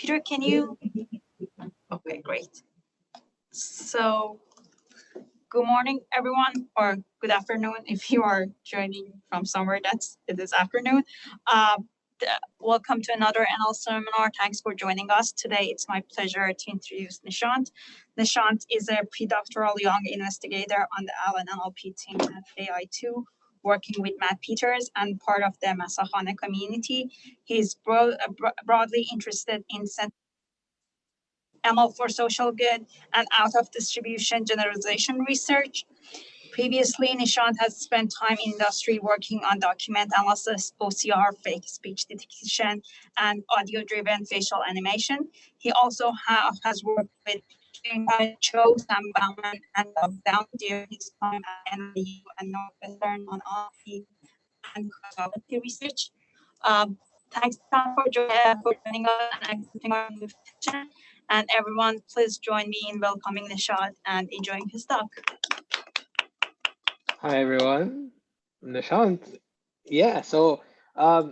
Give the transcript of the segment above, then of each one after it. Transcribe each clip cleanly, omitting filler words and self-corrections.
Peter, can you? Okay, great. So, good morning, everyone, or good afternoon if you are joining from somewhere it is afternoon. Welcome to another NL seminar. Thanks for joining us. Today, it's my pleasure to introduce Nishant. Nishant is a predoctoral young investigator on the Allen NLP team at AI2, working with Matt Peters and part of the Masahane community. He's broadly interested in ML for social good and out of distribution generalization research. Previously, Nishant has spent time in industry working on document analysis, OCR, fake speech detection, and audio-driven facial animation. He also has worked with Cho, Sam Bauman, and Doug Down during his time at NYU and Northwestern on NLP and causality research. Thanks, Tom, for joining us and accepting our invitation. And everyone, please join me in welcoming Nishant and enjoying his talk. Hi, everyone. I'm Nishant. Yeah, so I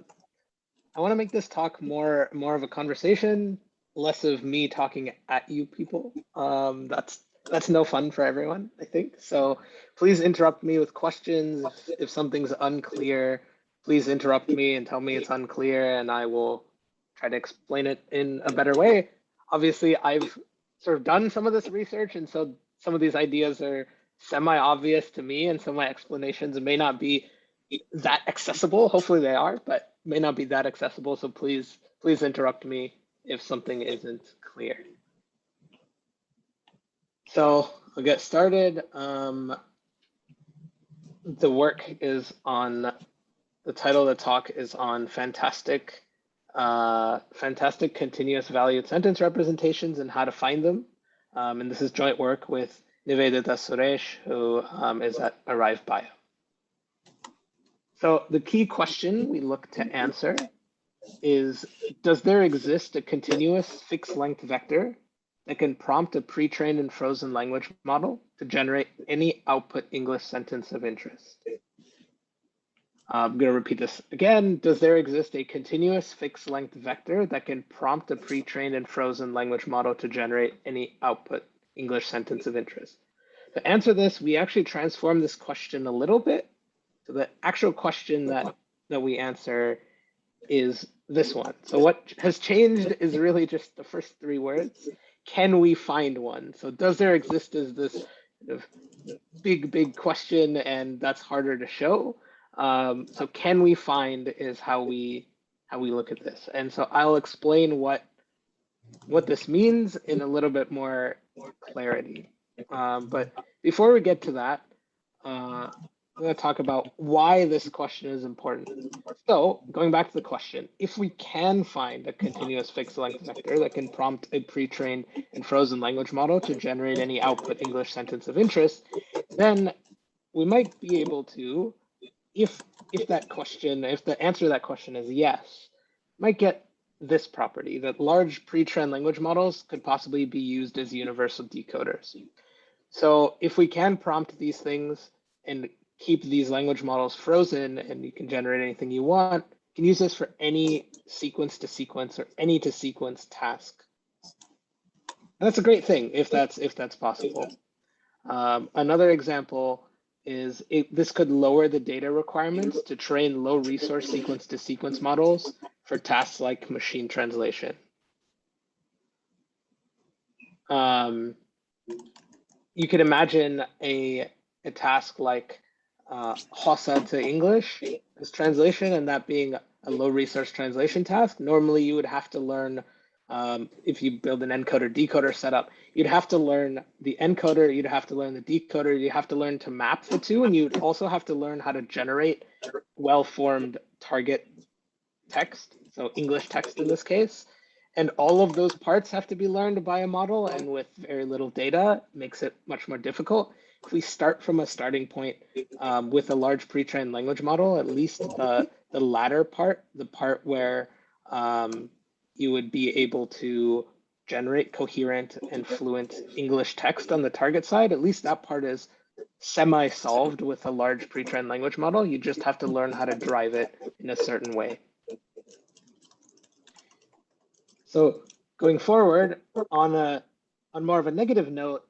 want to make this talk more of a conversation, less of me talking at you people. That's no fun for everyone, I think. So please interrupt me with questions. If something's unclear, please interrupt me and tell me it's unclear, and I will try to explain it in a better way. Obviously, I've sort of done some of this research, and so some of these ideas are semi-obvious to me, and so my explanations may not be that accessible. Hopefully they are, but may not be that accessible. So please interrupt me if something isn't clear. So I'll get started. The work is on, the title of the talk is on fantastic continuous valued sentence representations and how to find them. And this is joint work with Nivedita Suresh, who is at Arrive Bio. So the key question we look to answer is, does there exist a continuous fixed length vector that can prompt a pre-trained and frozen language model to generate any output English sentence of interest? I'm going to repeat this again. Does there exist a continuous fixed length vector that can prompt a pre-trained and frozen language model to generate any output English sentence of interest? To answer this, we actually transform this question a little bit. So the actual question that we answer is this one. So what has changed is really just the first three words. Can we find one? So does there exist as this sort of big question, and that's harder to show. So can we find is how we look at this. And so I'll explain what this means in a little bit more clarity. But before we get to that, I'm going to talk about why this question is important. So going back to the question, if we can find a continuous fixed length vector that can prompt a pre-trained and frozen language model to generate any output English sentence of interest, then we might be able to, if the answer to that question is yes, might get this property, that large pre-trained language models could possibly be used as universal decoders. So if we can prompt these things and keep these language models frozen and you can generate anything you want, you can use this for any sequence to sequence or any to sequence task. And that's a great thing if that's possible. Another example is this could lower the data requirements to train low resource sequence to sequence models for tasks like machine translation. You could imagine a task like Hausa to English as translation, and that being a low resource translation task. Normally you would have to learn, if you build an encoder decoder setup, you'd have to learn the encoder, you'd have to learn the decoder, you have to learn to map the two, and you'd also have to learn how to generate well-formed target text, so English text in this case. And all of those parts have to be learned by a model, and with very little data, it makes it much more difficult. If we start from a starting point with a large pre-trained language model, at least the latter part, the part where you would be able to generate coherent and fluent English text on the target side, at least that part is semi-solved with a large pre-trained language model. You just have to learn how to drive it in a certain way. So Going forward, on more of a negative note,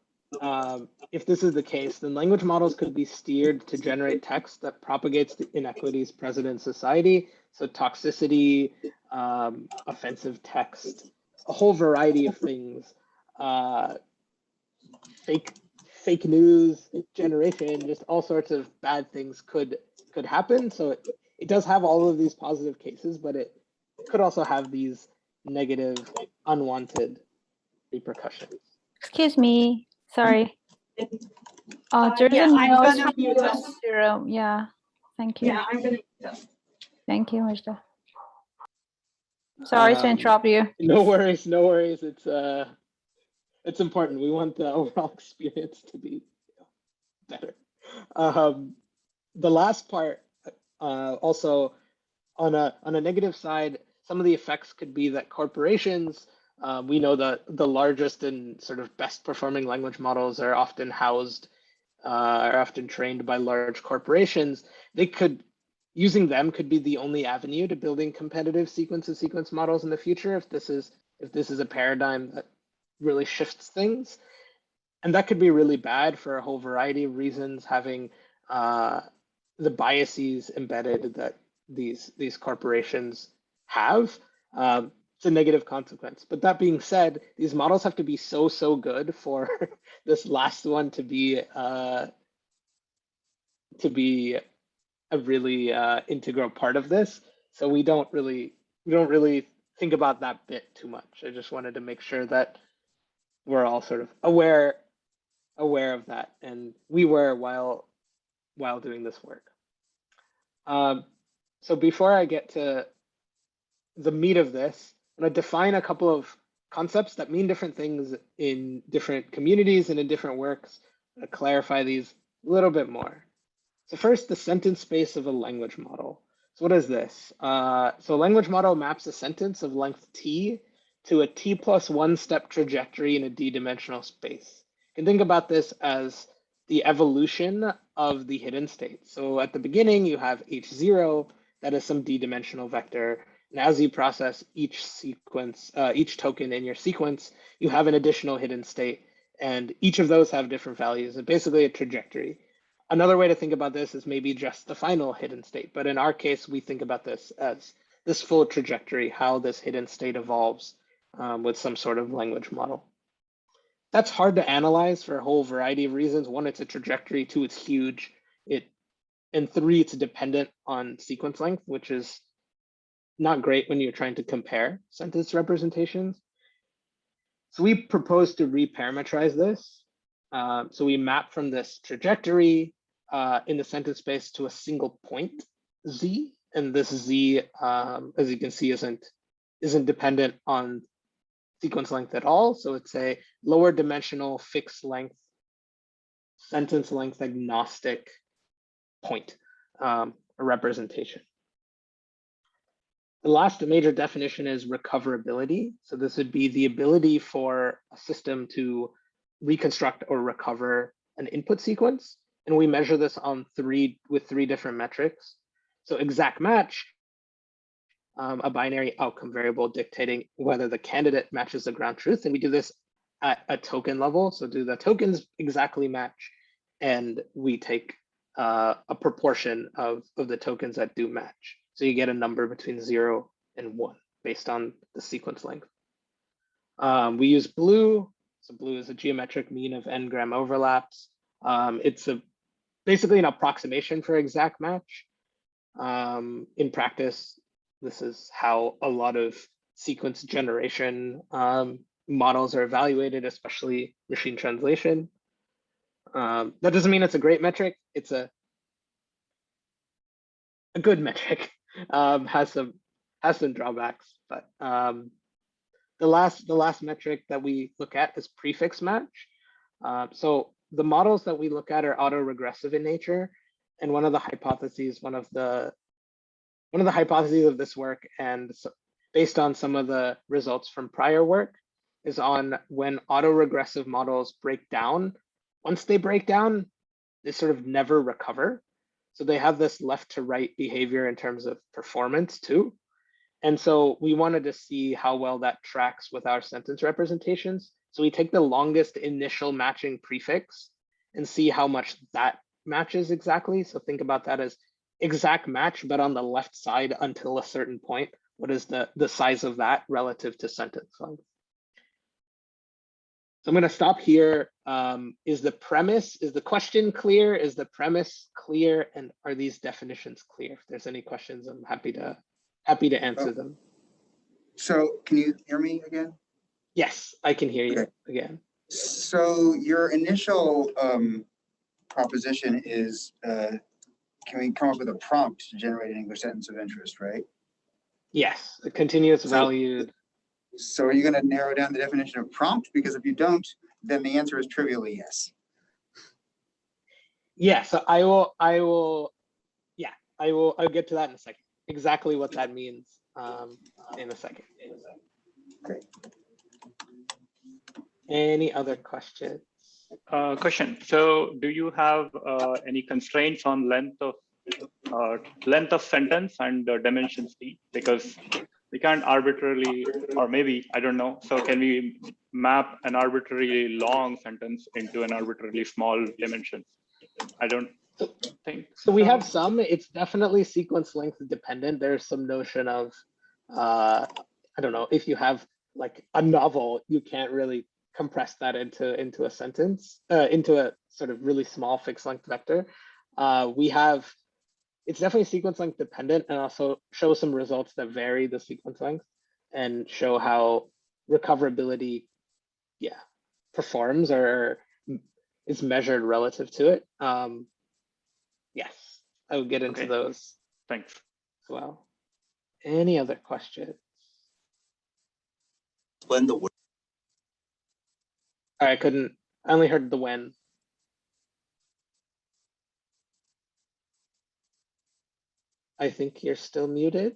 if this is the case, then language models could be steered to generate text that propagates the inequities present in society. So toxicity, offensive text, a whole variety of things, fake news generation, just all sorts of bad things could happen. So it does have all of these positive cases, but it could also have these negative, unwanted repercussions. Excuse me, sorry. There's Yeah, a I'm note gonna from mute us. Jerome. Yeah, thank you. Yeah, I'm gonna mute us. Thank you, Majda. Sorry to interrupt you. No worries, no worries. It's important. We want the overall experience to be better. The last part, also on a negative side, some of the effects could be that corporations, we know that the largest and sort of best performing language models are often trained by large corporations. Using them could be the only avenue to building competitive sequence models in the future if this is a paradigm that really shifts things. And that could be really bad for a whole variety of reasons, having the biases embedded that these corporations have. It's a negative consequence. But that being said, these models have to be so good for this last one to be a really integral part of this. So we don't really think about that bit too much. I just wanted to make sure that we're all sort of aware of that, and we were while doing this work. So before I get to the meat of this, I'm going to define a couple of concepts that mean different things in different communities and in different works. I'm going to clarify these a little bit more. So first, the sentence space of a language model. So what is this? So a language model maps a sentence of length t to a t+1 step trajectory in a d-dimensional space. You can think about this as the evolution of the hidden state. So at the beginning, you have h0, that is some d-dimensional vector. And as you process each token in your sequence, you have an additional hidden state. And each of those have different values, and basically a trajectory. Another way to think about this is maybe just the final hidden state. But in our case, we think about this as this full trajectory, how this hidden state evolves with some sort of language model. That's hard to analyze for a whole variety of reasons. One, it's a trajectory. Two, it's huge. And three, it's dependent on sequence length, which is not great when you're trying to compare sentence representations. So we propose to reparameterize this. So we map from this trajectory in the sentence space to a single point z, and this z, as you can see, isn't dependent on sequence length at all. So it's a lower dimensional fixed length, sentence length agnostic point, a representation. The last major definition is recoverability. So this would be the ability for a system to reconstruct or recover an input sequence. And we measure this on with three different metrics. So exact match, a binary outcome variable dictating whether the candidate matches the ground truth. And we do this at a token level. So do the tokens exactly match? And we take a proportion of the tokens that do match. So you get a number between 0 and 1 based on the sequence length. We use BLEU. So BLEU is a geometric mean of n-gram overlaps. It's basically an approximation for exact match. In practice, this is how a lot of sequence generation models are evaluated, especially machine translation. That doesn't mean it's a great metric. It's a good metric. Has some drawbacks, but the last metric that we look at is prefix match. So the models that we look at are autoregressive in nature, and one of the hypotheses of this work, and so based on some of the results from prior work, is on when autoregressive models break down. Once they break down, they sort of never recover. So they have this left to right behavior in terms of performance too. And so we wanted to see how well that tracks with our sentence representations. So we take the longest initial matching prefix and see how much that matches exactly. So think about that as exact match, but on the left side until a certain point. What is the size of that relative to sentence length? So I'm going to stop here. Is the question clear? Is the premise clear? And are these definitions clear? If there's any questions, I'm happy to answer them. So can you hear me again? Yes, I can hear you Okay. again. So your initial proposition is, can we come up with a prompt to generate an English sentence of interest, right? Yes, a continuous valued. So are you going to narrow down the definition of prompt? Because if you don't, then the answer is trivially yes. Yeah, so I'll get to that in a second. Exactly what that means in a second. Great. Any other questions? Question. So do you have any constraints on length of sentence and dimensions D? Because we can't arbitrarily, or maybe, I don't know. So can we map an arbitrarily long sentence into an arbitrarily small dimension? I don't think so. We have some, it's definitely sequence length dependent. There's some notion of, I don't know, if you have like a novel, you can't really compress that into a sentence, into a sort of really small fixed length vector. It's definitely sequence length dependent, and also show some results that vary the sequence length and show how recoverability, performs or is measured relative to it. Yes, I would get into those. Thanks. As well. Any other questions? When the word. I only heard the when. I think you're still muted.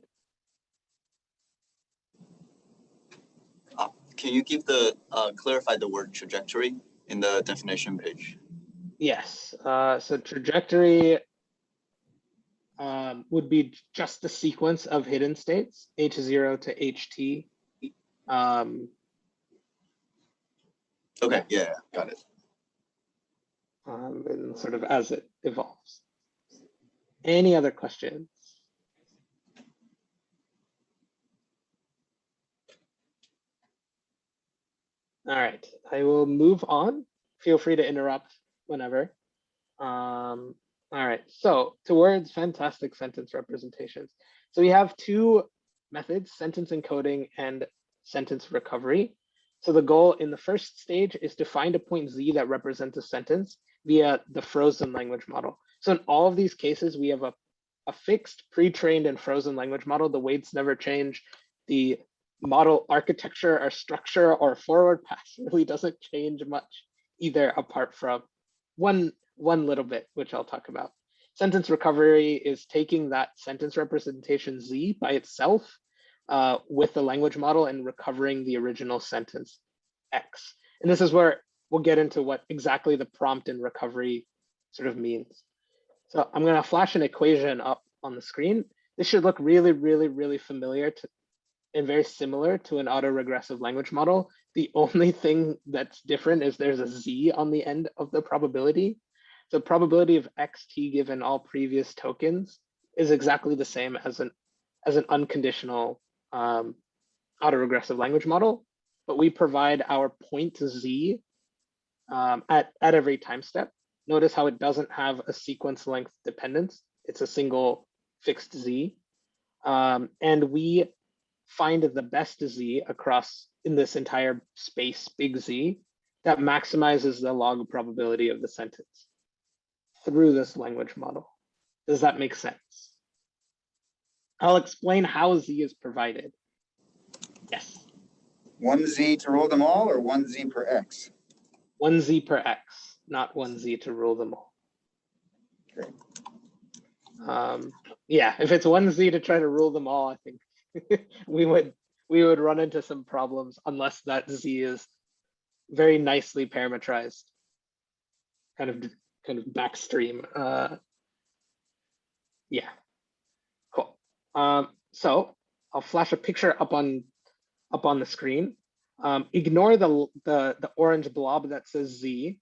Can you give clarify the word trajectory in the definition page? Yes, so trajectory would be just the sequence of hidden states, H0 to HT. Okay, yeah, got it. And sort of as it evolves. Any other questions? All right, I will move on. Feel free to interrupt whenever. All right, so towards fantastic sentence representations. So we have two methods, sentence encoding and sentence recovery. So the goal in the first stage is to find a point Z that represents a sentence via the frozen language model. So in all of these cases, we have a fixed, pre-trained and frozen language model. The weights never change. The model architecture or structure or forward pass really doesn't change much either, apart from one little bit, which I'll talk about. Sentence recovery is taking that sentence representation Z by itself with the language model and recovering the original sentence X. And this is where we'll get into what exactly the prompt and recovery sort of means. So I'm going to flash an equation up on the screen. This should look really, really, really familiar to and very similar to an autoregressive language model. The only thing that's different is there's a Z on the end of the probability. The probability of XT given all previous tokens is exactly the same as an unconditional autoregressive language model, but we provide our point Z at every time step. Notice how it doesn't have a sequence length dependence. It's a single fixed Z. And we find the best Z across in this entire space, big Z, that maximizes the log probability of the sentence through this language model. Does that make sense? I'll explain how Z is provided. Yes. One Z to rule them all, or one Z per X? One Z per X, not one Z to rule them all. Okay. Yeah, if it's one Z to try to rule them all, I think we would run into some problems unless that Z is very nicely parametrized, kind of backstream. Yeah, cool. So I'll flash a picture up on the screen. Ignore the orange blob that says Z.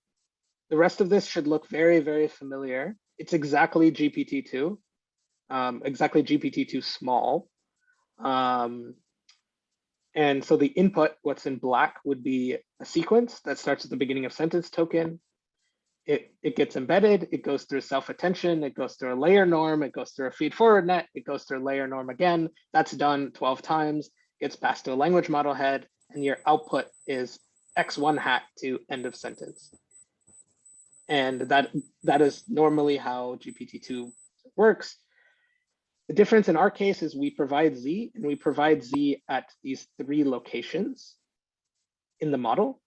The rest of this should look very, very familiar. It's exactly GPT-2, exactly GPT-2 small. And so the input, what's in black, would be a sequence that starts at the beginning of sentence token. It gets embedded, it goes through self-attention, it goes through a layer norm, it goes through a feed-forward net, it goes through a layer norm again. That's done 12 times, gets passed to a language model head, and your output is x1 hat to end of sentence. And that is normally how GPT-2 works. The difference in our case is we provide Z, and we provide Z at these 3 locations in the model.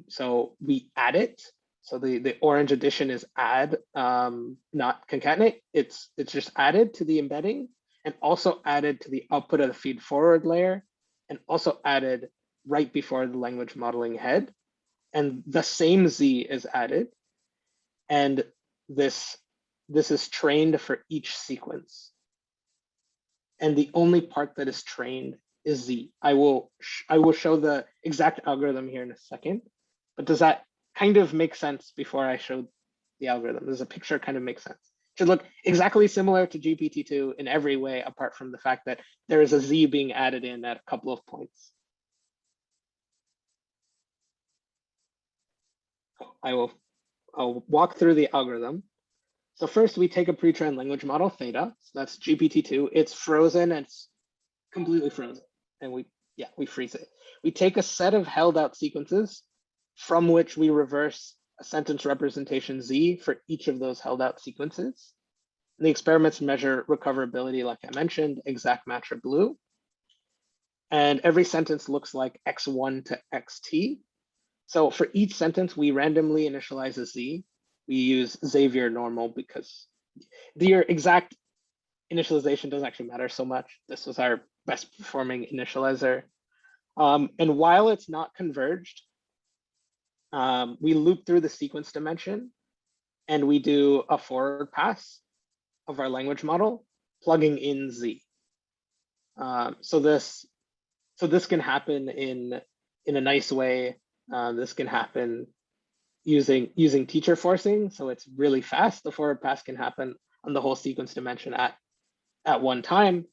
So we add it. So the orange addition is add, not concatenate. It's just added to the embedding, and also added to the output of the feed forward layer, and also added right before the language modeling head. And the same Z is added. And this is trained for each sequence. And the only part that is trained is Z. I will show the exact algorithm here in a second, but does that kind of make sense before I show the algorithm? Does a picture kind of make sense? It should look exactly similar to GPT-2 in every way, apart from the fact that there is a Z being added in at a couple of points. I'll walk through the algorithm. So first we take a pre-trained language model theta. So that's GPT-2. It's frozen and it's completely frozen. And we freeze it. We take a set of held out sequences from which we reverse a sentence representation Z for each of those held out sequences. And the experiments measure recoverability, like I mentioned, exact match or blue. And every sentence looks like X1 to XT. So for each sentence, we randomly initialize a Z. We use Xavier normal because your exact initialization doesn't actually matter so much. This was our best performing initializer. And while it's not converged, we loop through the sequence dimension and we do a forward pass of our language model, plugging in Z. So this can happen in a nice way. This can happen using teacher forcing, so it's really fast. The forward pass can happen on the whole sequence dimension at one time.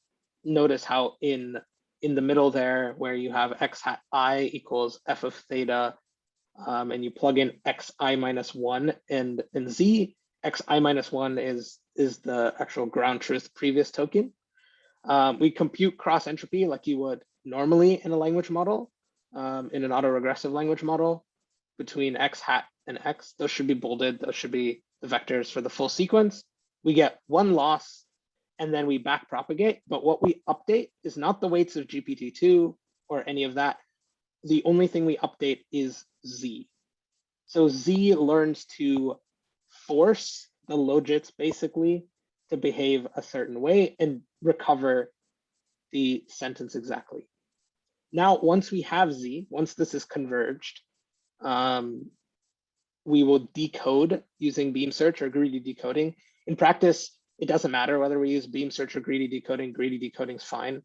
Notice how in the middle there, where you have x hat I equals f of theta, and you plug in xi minus 1 and Z, xi minus 1 is the actual ground truth previous token. We compute cross entropy like you would normally in a language model, in an autoregressive language model, between x hat and x. Those should be bolded. Those should be the vectors for the full sequence. We get one loss, and then we back propagate. But what we update is not the weights of GPT-2 or any of that. The only thing we update is Z. So Z learns to force the logits basically to behave a certain way and recover the sentence exactly. Now, once we have Z, once this is converged, we will decode using beam search or greedy decoding. In practice, it doesn't matter whether we use beam search or greedy decoding. Greedy decoding is fine.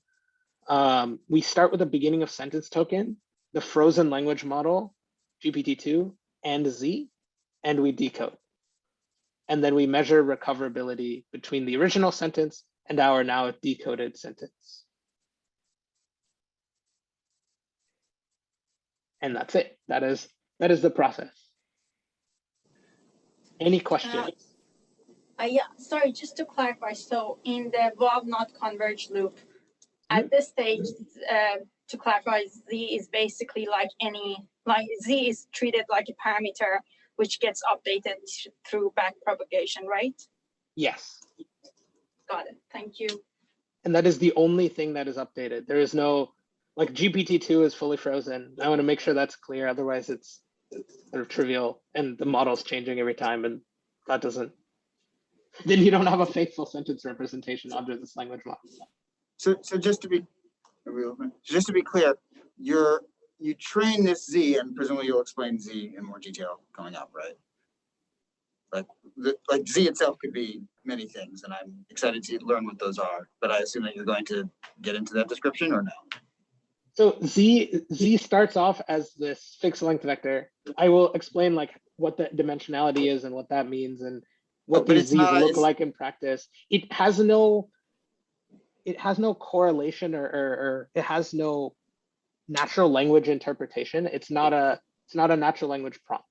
We start with the beginning of sentence token, the frozen language model, GPT-2, and Z, and we decode. And then we measure recoverability between the original sentence and our now decoded sentence. And that's it. That is the process. Any questions? Yeah, sorry, just to clarify. So in the above not converged loop, at this stage, to clarify, Z is basically like Z is treated like a parameter which gets updated through back propagation, right? Yes. Got it. Thank you. And that is the only thing that is updated. There is no, like GPT-2 is fully frozen. I want to make sure that's clear. Otherwise it's sort of trivial and the model's changing every time, and that doesn't, then you don't have a faithful sentence representation under this language model. So just to be clear, you train this Z, and presumably you'll explain Z in more detail coming up, right? like Z itself could be many things, and I'm excited to learn what those are. But I assume that you're going to get into that description or no? So Z starts off as this fixed length vector. I will explain like what the dimensionality is and what that means and what these Z's look like in practice. It has no correlation or it has no natural language interpretation. It's not a natural language prompt.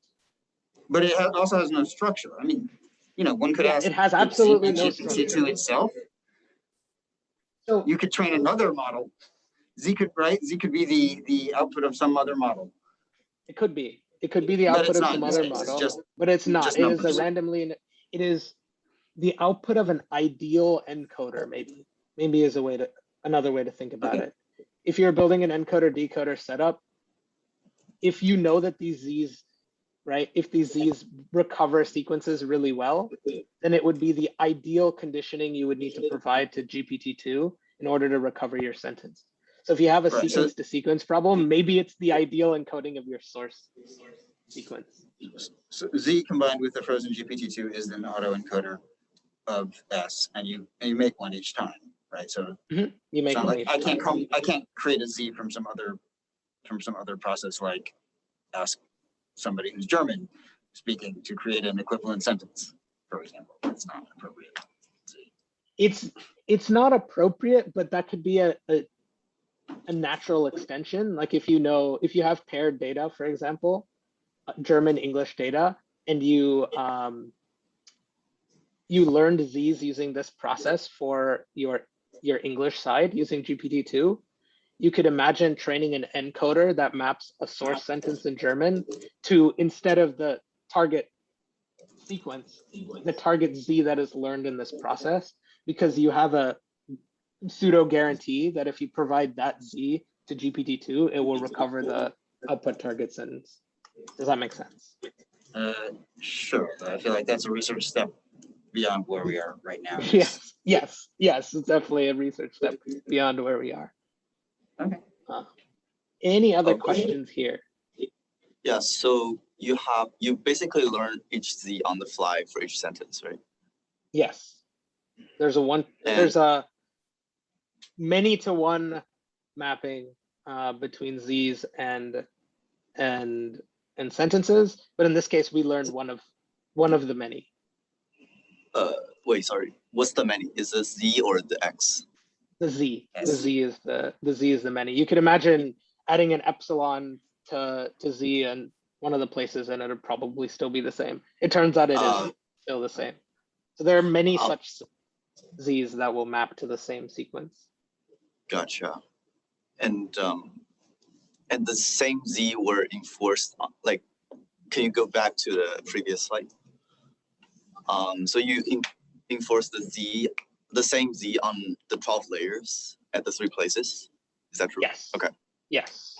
But it also has no structure. I mean, one could ask. It has absolutely no structure. GPT-2 itself. So you could train another model. Z could be the output of some other model. It could be. It could be the output of some other model, but it's not. It is a randomly. It is the output of an ideal encoder. Maybe is another way to think about it. If you're building an encoder decoder setup, if you know that these Z's, right, if these Z's recover sequences really well, then it would be the ideal conditioning you would need to provide to GPT-2 in order to recover your sentence. So if you have a sequence to sequence problem, maybe it's the ideal encoding of your source sequence. So Z combined with the frozen GPT-2 is an autoencoder of S, and you make one each time, right? So you make one each time. I can't create a Z from some other process, like ask somebody who's German speaking to create an equivalent sentence, for example. It's not appropriate. It's not appropriate, but that could be a natural extension. Like if you have paired data, for example, German English data, and you learned Z's using this process for your English side using GPT-2, you could imagine training an encoder that maps a source sentence in German to, instead of the target sequence, the target Z that is learned in this process, because you have a pseudo guarantee that if you provide that Z to GPT-2, it will recover the output target sentence. Does that make sense? Sure. I feel like that's a research step beyond where we are right now. Yes. It's definitely a research step beyond where we are. Okay. Any other questions here? Yeah. So you basically learn each Z on the fly for each sentence, right? Yes. There's a many to one mapping between Z's and sentences, but in this case we learned one of the many. Wait, sorry. What's the many? Is it Z or the X? The Z. The Z is the many. You could imagine adding an epsilon to Z and one of the places, and it'll probably still be the same. It turns out it is still the same. So there are many such Z's that will map to the same sequence. Gotcha. And the same Z were enforced. Like, can you go back to the previous slide? So you enforce the same Z on the 12 layers at the 3 places. Is that true? Yes. Okay. Yes.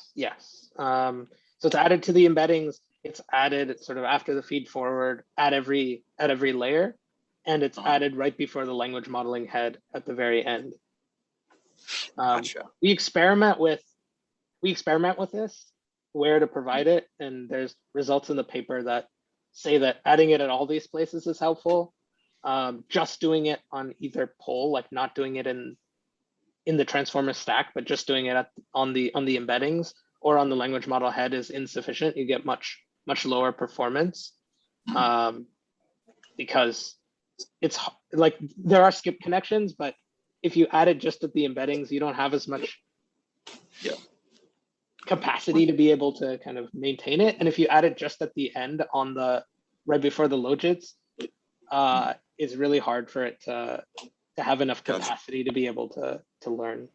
So it's added to the embeddings. It's added sort of after the feed forward at every layer, and it's added right before the language modeling head at the very end. Gotcha. We experiment with this, where to provide it, and there's results in the paper that say that adding it at all these places is helpful. Just doing it on either pole, like not doing it in the transformer stack, but just doing it on the embeddings or on the language model head is insufficient. You get much lower performance because it's like there are skip connections, but if you add it just at the embeddings, you don't have as much capacity to be able to kind of maintain it. And if you add it just at the end on right before the logits, it's really hard for it to have enough capacity to be able to learn.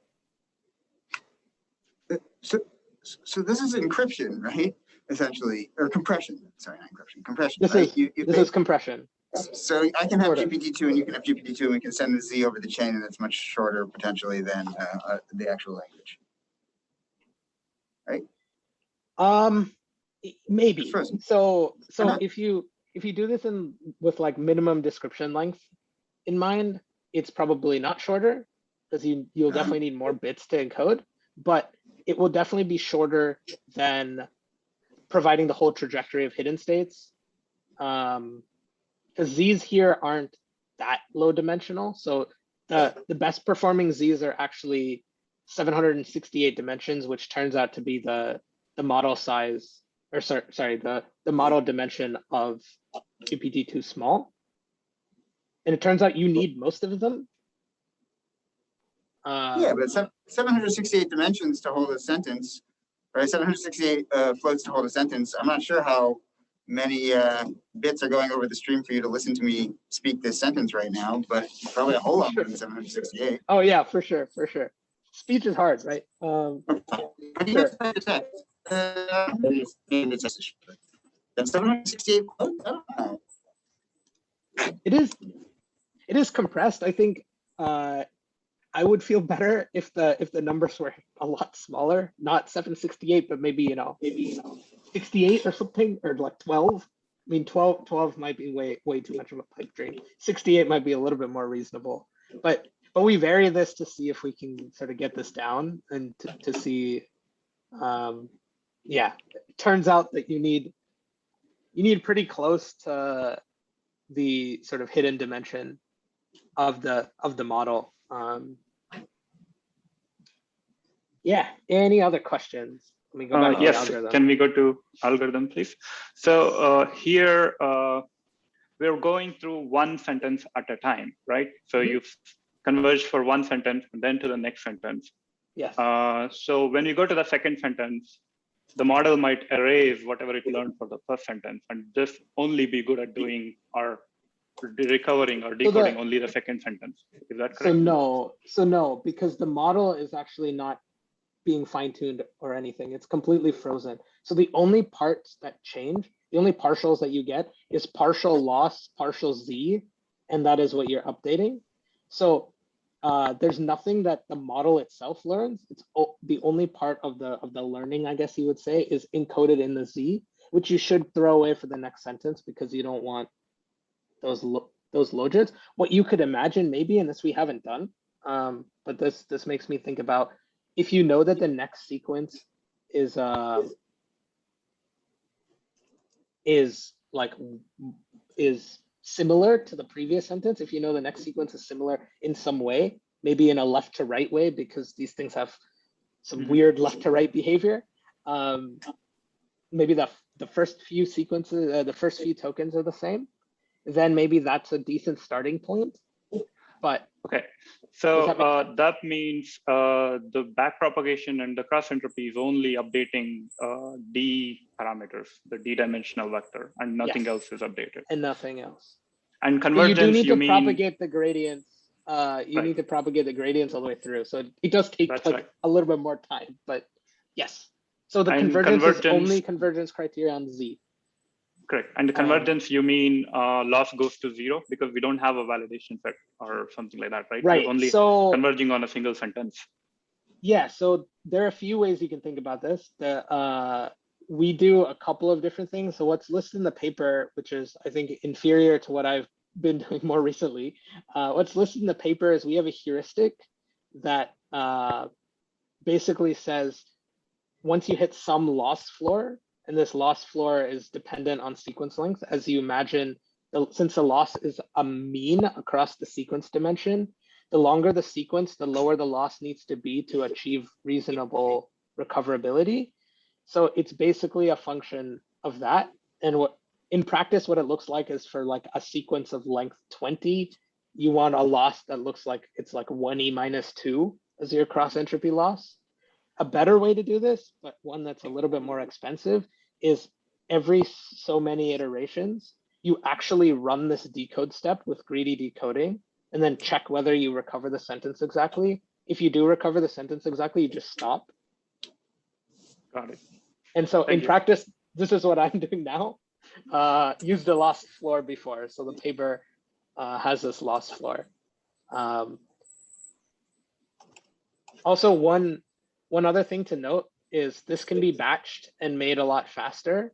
So this is encryption, right? Essentially, or compression. Sorry, not encryption. Compression. This is compression. So I can have GPT-2 and you can have GPT-2 and we can send the Z over the chain, and it's much shorter potentially than the actual language, right? Maybe. So if you do this with like minimum description length in mind, it's probably not shorter because you'll definitely need more bits to encode, but it will definitely be shorter than providing the whole trajectory of hidden states. because Z's here aren't that low dimensional. So the best performing Z's are actually 768 dimensions, which turns out to be the model size, or sorry, the model dimension of GPT-2 small. And it turns out you need most of them. Yeah, but 768 dimensions to hold a sentence, right? 768 floats to hold a sentence. I'm not sure how many bits are going over the stream for you to listen to me speak this sentence right now, but probably a whole lot more than 768. Oh yeah, for sure, for sure. Speech is hard, right? Sure. Then 768 floats? I don't know. It is compressed. I think I would feel better if the numbers were a lot smaller, not 768, but maybe 68 or something, or like 12. I mean, 12 might be way too much of a pipe dream. 68 might be a little bit more reasonable. But we vary this to see if we can sort of get this down, and to see. Yeah, it turns out that you need pretty close to the sort of hidden dimension of the model. Yeah, any other questions? Let me go back to yes, the algorithm. can we go to algorithm, please? So here we're going through one sentence at a time, right? So you converge for one sentence and then to the next sentence. Yes. So when you go to the second sentence, the model might erase whatever it learned for the first sentence and just only be good at doing or recovering or decoding only the second sentence. Is that correct? So no, because the model is actually not being fine-tuned or anything. It's completely frozen. So the only parts that change, the only partials that you get is partial loss, partial Z, and that is what you're updating. So there's nothing that the model itself learns. It's the only part of the learning, I guess you would say, is encoded in the Z, which you should throw away for the next sentence because you don't want those logits. What you could imagine maybe, and this we haven't done, but this makes me think about, if you know that the next sequence is similar to the previous sentence, if you know the next sequence is similar in some way, maybe in a left to right way, because these things have some weird left to right behavior. Maybe the first few sequences, the first few tokens are the same, then maybe that's a decent starting point. But okay, so that means the backpropagation and the cross entropy is only updating D parameters, the D dimensional vector, and nothing else is updated. And nothing else. And convergence, but you do need to propagate the gradients. You right. need to propagate the gradients all the way through. So it does take a little bit more time, but yes. So the convergence is only convergence criteria on Z. Correct. And the convergence, you mean loss goes to 0 because we don't have a validation set or something like that, right? Right. We're only converging on a single sentence. Yeah. So there are a few ways you can think about this. We do a couple of different things. So what's listed in the paper, which is, I think, inferior to what I've been doing more recently. What's listed in the paper is we have a heuristic that basically says once you hit some loss floor, and this loss floor is dependent on sequence length, as you imagine, since the loss is a mean across the sequence dimension, the longer the sequence, the lower the loss needs to be to achieve reasonable recoverability. So it's basically a function of that. And in practice, what it looks like is for like a sequence of length 20, you want a loss that looks like it's like 1e minus 2 as your cross entropy loss. A better way to do this, but one that's a little bit more expensive, is every so many iterations, you actually run this decode step with greedy decoding and then check whether you recover the sentence exactly. If you do recover the sentence exactly, you just stop. Got it. And so in practice, this is what I'm doing now. Used the loss floor before, so the paper has this loss floor. Also, one other thing to note is this can be batched and made a lot faster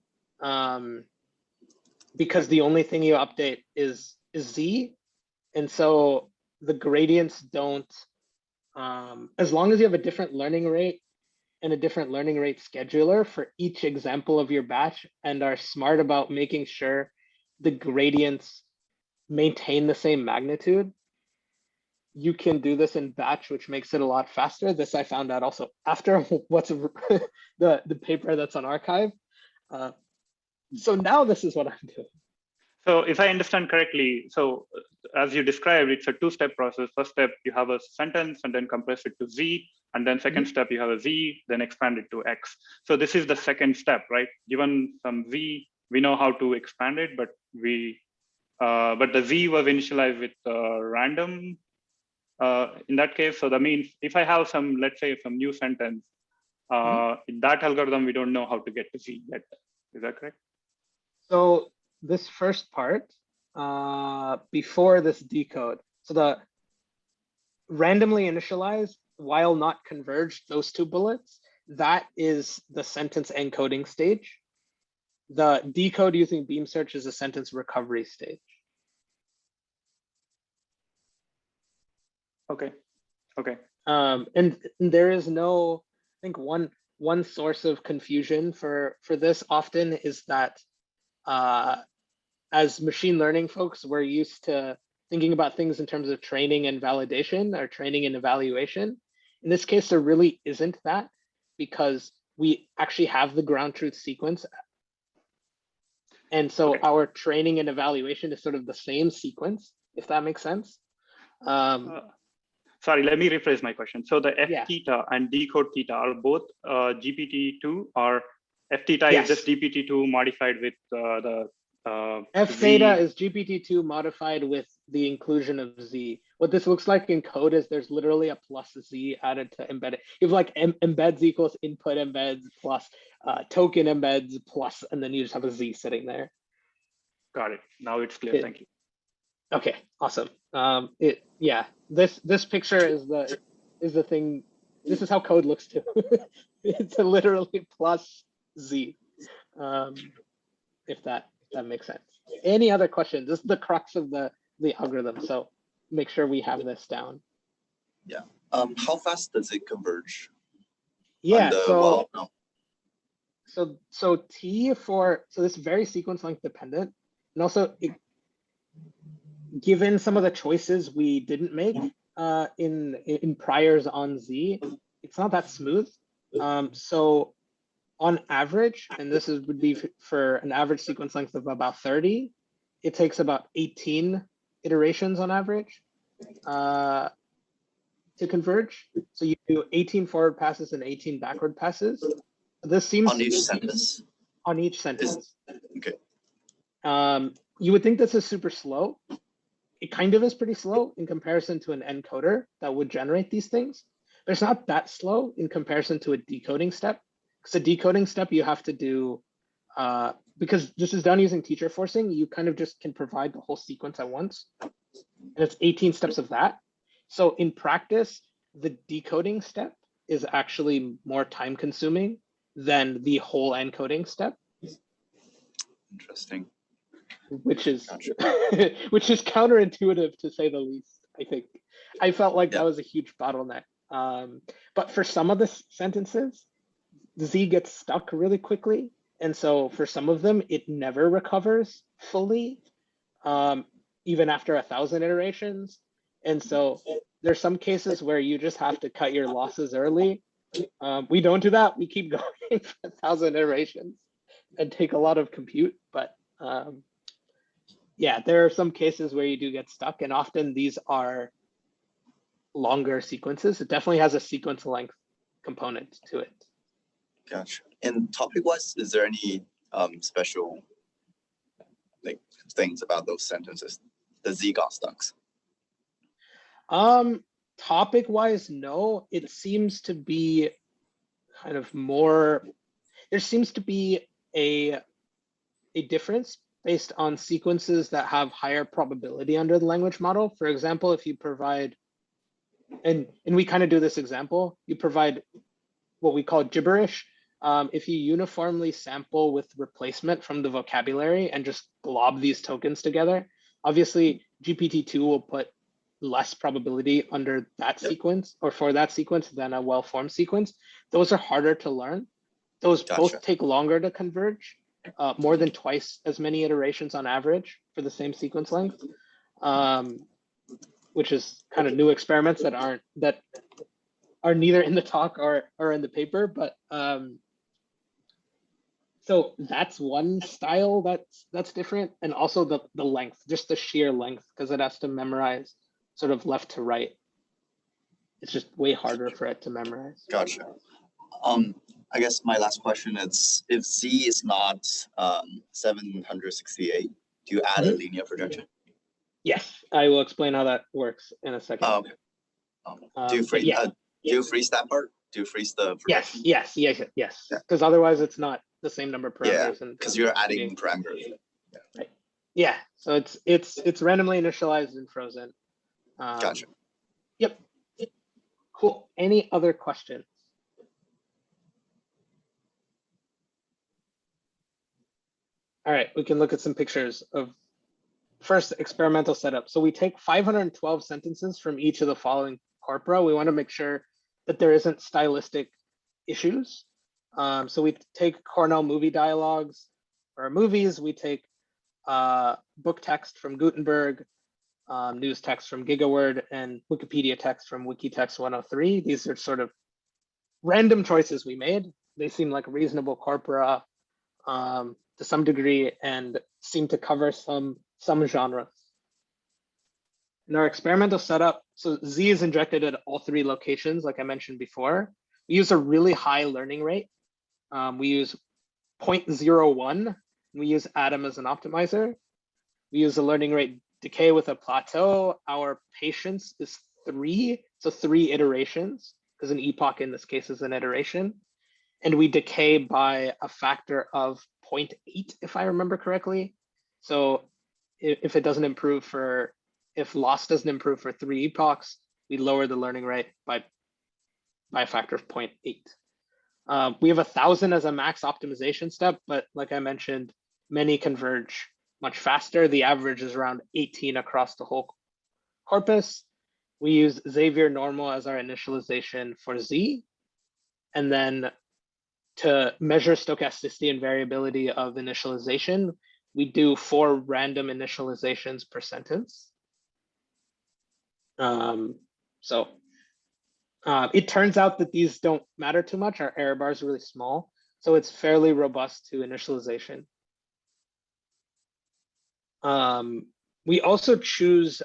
because the only thing you update is Z. And so the gradients don't, as long as you have a different learning rate and a different learning rate scheduler for each example of your batch and are smart about making sure the gradients maintain the same magnitude, you can do this in batch, which makes it a lot faster. This I found out also after what's the paper that's on archive. So now this is what I'm doing. So if I understand correctly, so as you described, it's a two-step process. First step, you have a sentence and then compress it to Z. And then second step, you have a Z, then expand it to X. So this is the second step, right? Given some Z, we know how to expand it, but but the Z was initialized with random in that case. So that means if I have some, let's say some new sentence, in that algorithm, we don't know how to get to Z yet. Is that correct? So this first part, before this decode, so the randomly initialized while not converged, those two bullets, that is the sentence encoding stage. The decode using beam search is a sentence recovery stage. Okay. Okay. And there is no, I think one source of confusion for this often is that as machine learning folks, we're used to thinking about things in terms of training and validation or training and evaluation. In this case, there really isn't that because we actually have the ground truth sequence. And so our training and evaluation is sort of the same sequence, if that makes sense. Sorry, let me rephrase my question. So the F theta and decode theta are both GPT-2, or F theta is just GPT-2 modified with the F theta is GPT-2 modified with the inclusion of Z. What this looks like in code is there's literally a plus Z added to embedded. You have like embeds equals input embeds plus token embeds plus, and then you just have a Z sitting there. Got it. Now it's clear. Thank you. Okay, awesome. This picture is the thing. This is how code looks too. It's a literally plus Z. If that makes sense. Any other questions? This is the crux of the algorithm, so make sure we have this down. Yeah. How fast does it converge? Yeah. So T so this is very sequence length dependent, and also given some of the choices we didn't make in priors on Z, it's not that smooth. So on average, and this would be for an average sequence length of about 30, it takes about 18 iterations on average to converge. So you do 18 forward passes and 18 backward passes. This seems on each sentence. On each sentence. Okay. You would think this is super slow. It kind of is pretty slow in comparison to an encoder that would generate these things, but it's not that slow in comparison to a decoding step. Because a decoding step you have to do, because this is done using teacher forcing, you kind of just can provide the whole sequence at once. And it's 18 steps of that. So in practice, the decoding step is actually more time consuming than the whole encoding step. Interesting. Which is which is counterintuitive to say the least. I think I felt like that was a huge bottleneck. But for some of the sentences, Z gets stuck really quickly, and so for some of them, it never recovers fully, even after 1,000 iterations. And so there's some cases where you just have to cut your losses early. We don't do that. We keep going for 1,000 iterations and take a lot of compute, but yeah, there are some cases where you do get stuck, and often these are longer sequences. It definitely has a sequence length component to it. Gotcha. And topic-wise, is there any special things about those sentences? The Z got stuck. Topic-wise, no. It seems to be kind of more. There seems to be a difference based on sequences that have higher probability under the language model. For example, if you provide, and we kind of do this example, you provide what we call gibberish. If you uniformly sample with replacement from the vocabulary and just glob these tokens together, obviously GPT-2 will put less probability under that sequence or for that sequence than a well-formed sequence. Those are harder to learn. Those both take longer to converge. More than twice as many iterations on average for the same sequence length. which is kind of new experiments that are neither in the talk or in the paper, but so that's one style that's different, and also the length, just the sheer length, because it has to memorize sort of left to right. It's just way harder for it to memorize. Gotcha. I guess my last question is, if Z is not 768, do you add a linear projection? Yes, I will explain how that works in a second. Okay. Do you freeze that part? Do you freeze the projection? Yes. Because otherwise it's not the same number of parameters. Yeah, because you're adding parameters. Yeah. Right. Yeah. So it's randomly initialized and frozen. Gotcha. Yep. Cool. Any other questions? All right, we can look at some pictures of first experimental setup. So we take 512 sentences from each of the following corpora. We want to make sure that there isn't stylistic issues. So we take Cornell movie dialogues or movies. We take book text from Gutenberg, news text from GigaWord, and Wikipedia text from Wikitext 103. These are sort of random choices we made. They seem like reasonable corpora to some degree and seem to cover some genres. In our experimental setup, so Z is injected at all three locations, like I mentioned before. We use a really high learning rate. We use 0.01. We use Atom as an optimizer. We use a learning rate decay with a plateau. Our patience is 3, so 3 iterations, because an epoch in this case is an iteration. And we decay by a factor of 0.8, if I remember correctly. So if it doesn't improve if loss doesn't improve for 3 epochs, we lower the learning rate by a factor of 0.8. We have 1,000 as a max optimization step, but like I mentioned, many converge much faster. The average is around 18 across the whole corpus. We use Xavier normal as our initialization for Z. And then to measure stochasticity and variability of initialization, we do 4 random initializations per sentence. It turns out that these don't matter too much. Our error bar is really small, so it's fairly robust to initialization. We also choose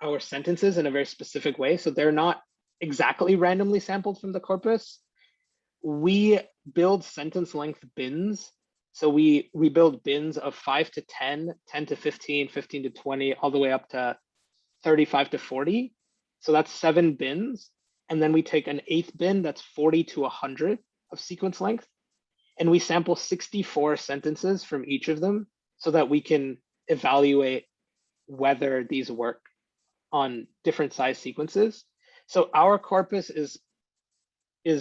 our sentences in a very specific way, so they're not exactly randomly sampled from the corpus. We build sentence length bins. So we build bins of 5 to 10, 10 to 15, 15 to 20, all the way up to 35 to 40. So that's 7 bins. And then we take an 8th bin that's 40 to 100 of sequence length. And we sample 64 sentences from each of them so that we can evaluate whether these work on different size sequences. So our corpus is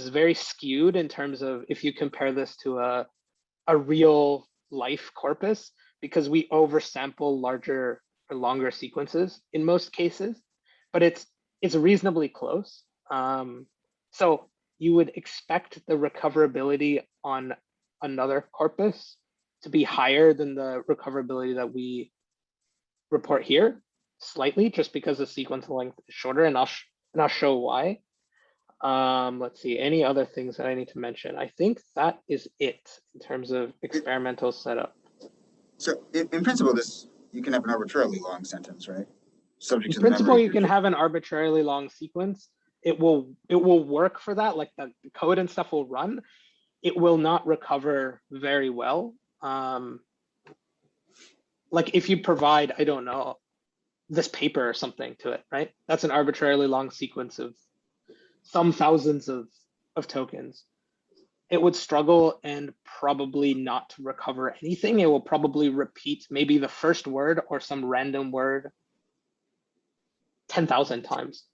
very skewed in terms of if you compare this to a real life corpus, because we oversample larger or longer sequences in most cases, but it's reasonably close. So you would expect the recoverability on another corpus to be higher than the recoverability that we report here, slightly, just because the sequence length is shorter, and I'll show why. Let's see, any other things that I need to mention? I think that is it in terms of experimental setup. So in principle, you can have an arbitrarily long sentence, right? Subject to in principle, you can have an arbitrarily long sequence. It will work for that, like the code and stuff will run. It will not recover very well. Like if you provide, I don't know, this paper or something to it, right? That's an arbitrarily long sequence of some thousands of tokens. It would struggle and probably not recover anything. It will probably repeat maybe the first word or some random word 10,000 times.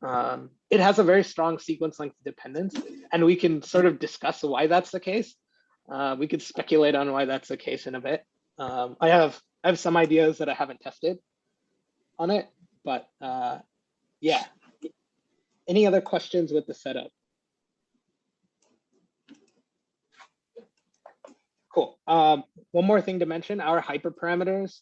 It has a very strong sequence length dependence, and we can sort of discuss why that's the case. We could speculate on why that's the case in a bit. I have some ideas that I haven't tested on it, but yeah. Any other questions with the setup? Cool. One more thing to mention, our hyperparameters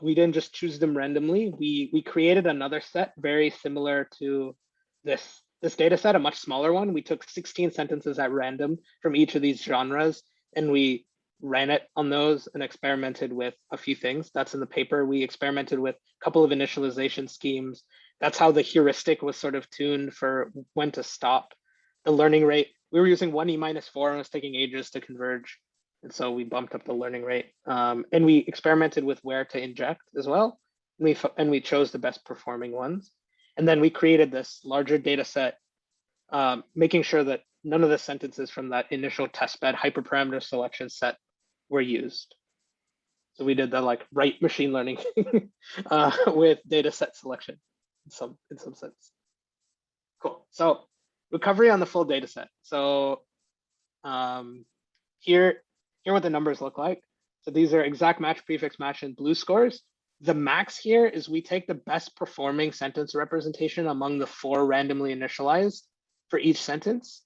we didn't just choose them randomly. We created another set very similar to this data set, a much smaller one. We took 16 sentences at random from each of these genres, and we ran it on those and experimented with a few things. That's in the paper. We experimented with a couple of initialization schemes. That's how the heuristic was sort of tuned for when to stop. The learning rate, we were using 1E - 4 and it was taking ages to converge. And so we bumped up the learning rate. And we experimented with where to inject as well. And we chose the best performing ones. And then we created this larger data set, making sure that none of the sentences from that initial testbed hyperparameter selection set were used. So we did the like right machine learning with data set selection in some sense. Cool. So recovery on the full data set. So here what the numbers look like. So these are exact match, prefix match, and blue scores. The max here is we take the best performing sentence representation among the 4 randomly initialized for each sentence.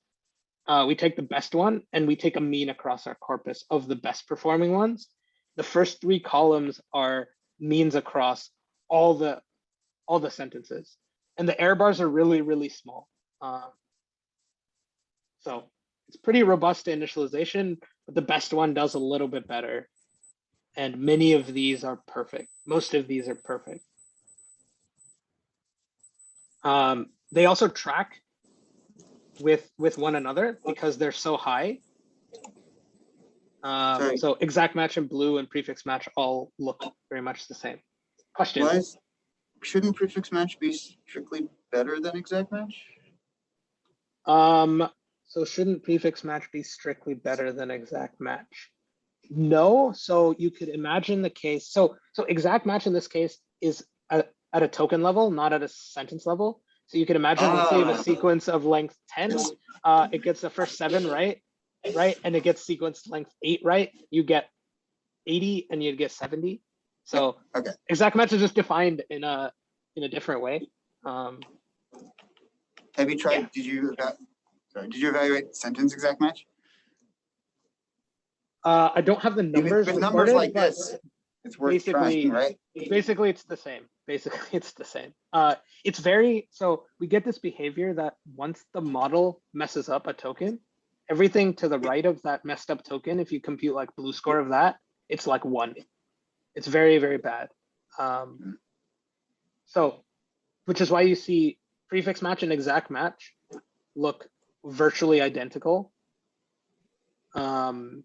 We take the best one and we take a mean across our corpus of the best performing ones. The first 3 columns are means across all the sentences, and the error bars are really, really small. So it's pretty robust to initialization, but the best one does a little bit better. And many of these are perfect. Most of these are perfect. They also track with one another because they're so high. So exact match and blue and prefix match all look very much the same. Question? Shouldn't prefix match be strictly better than exact match? So shouldn't prefix match be strictly better than exact match? No. So you could imagine the case. So exact match in this case is at a token level, not at a sentence level. So you can imagine, let's say you have a sequence of length 10, it gets the first 7 right, and it gets sequence length 8 right. You get 80 and you'd get 70. So exact match is just defined in a different way. Have you tried? Yeah. Did you evaluate sentence exact match? I don't have the numbers. With numbers like this, it's worth trying, right? Basically, it's the same. It's very, so we get this behavior that once the model messes up a token, everything to the right of that messed up token, if you compute like blue score of that, it's like 1. It's very, very bad. So, which is why you see prefix match and exact match look virtually identical. And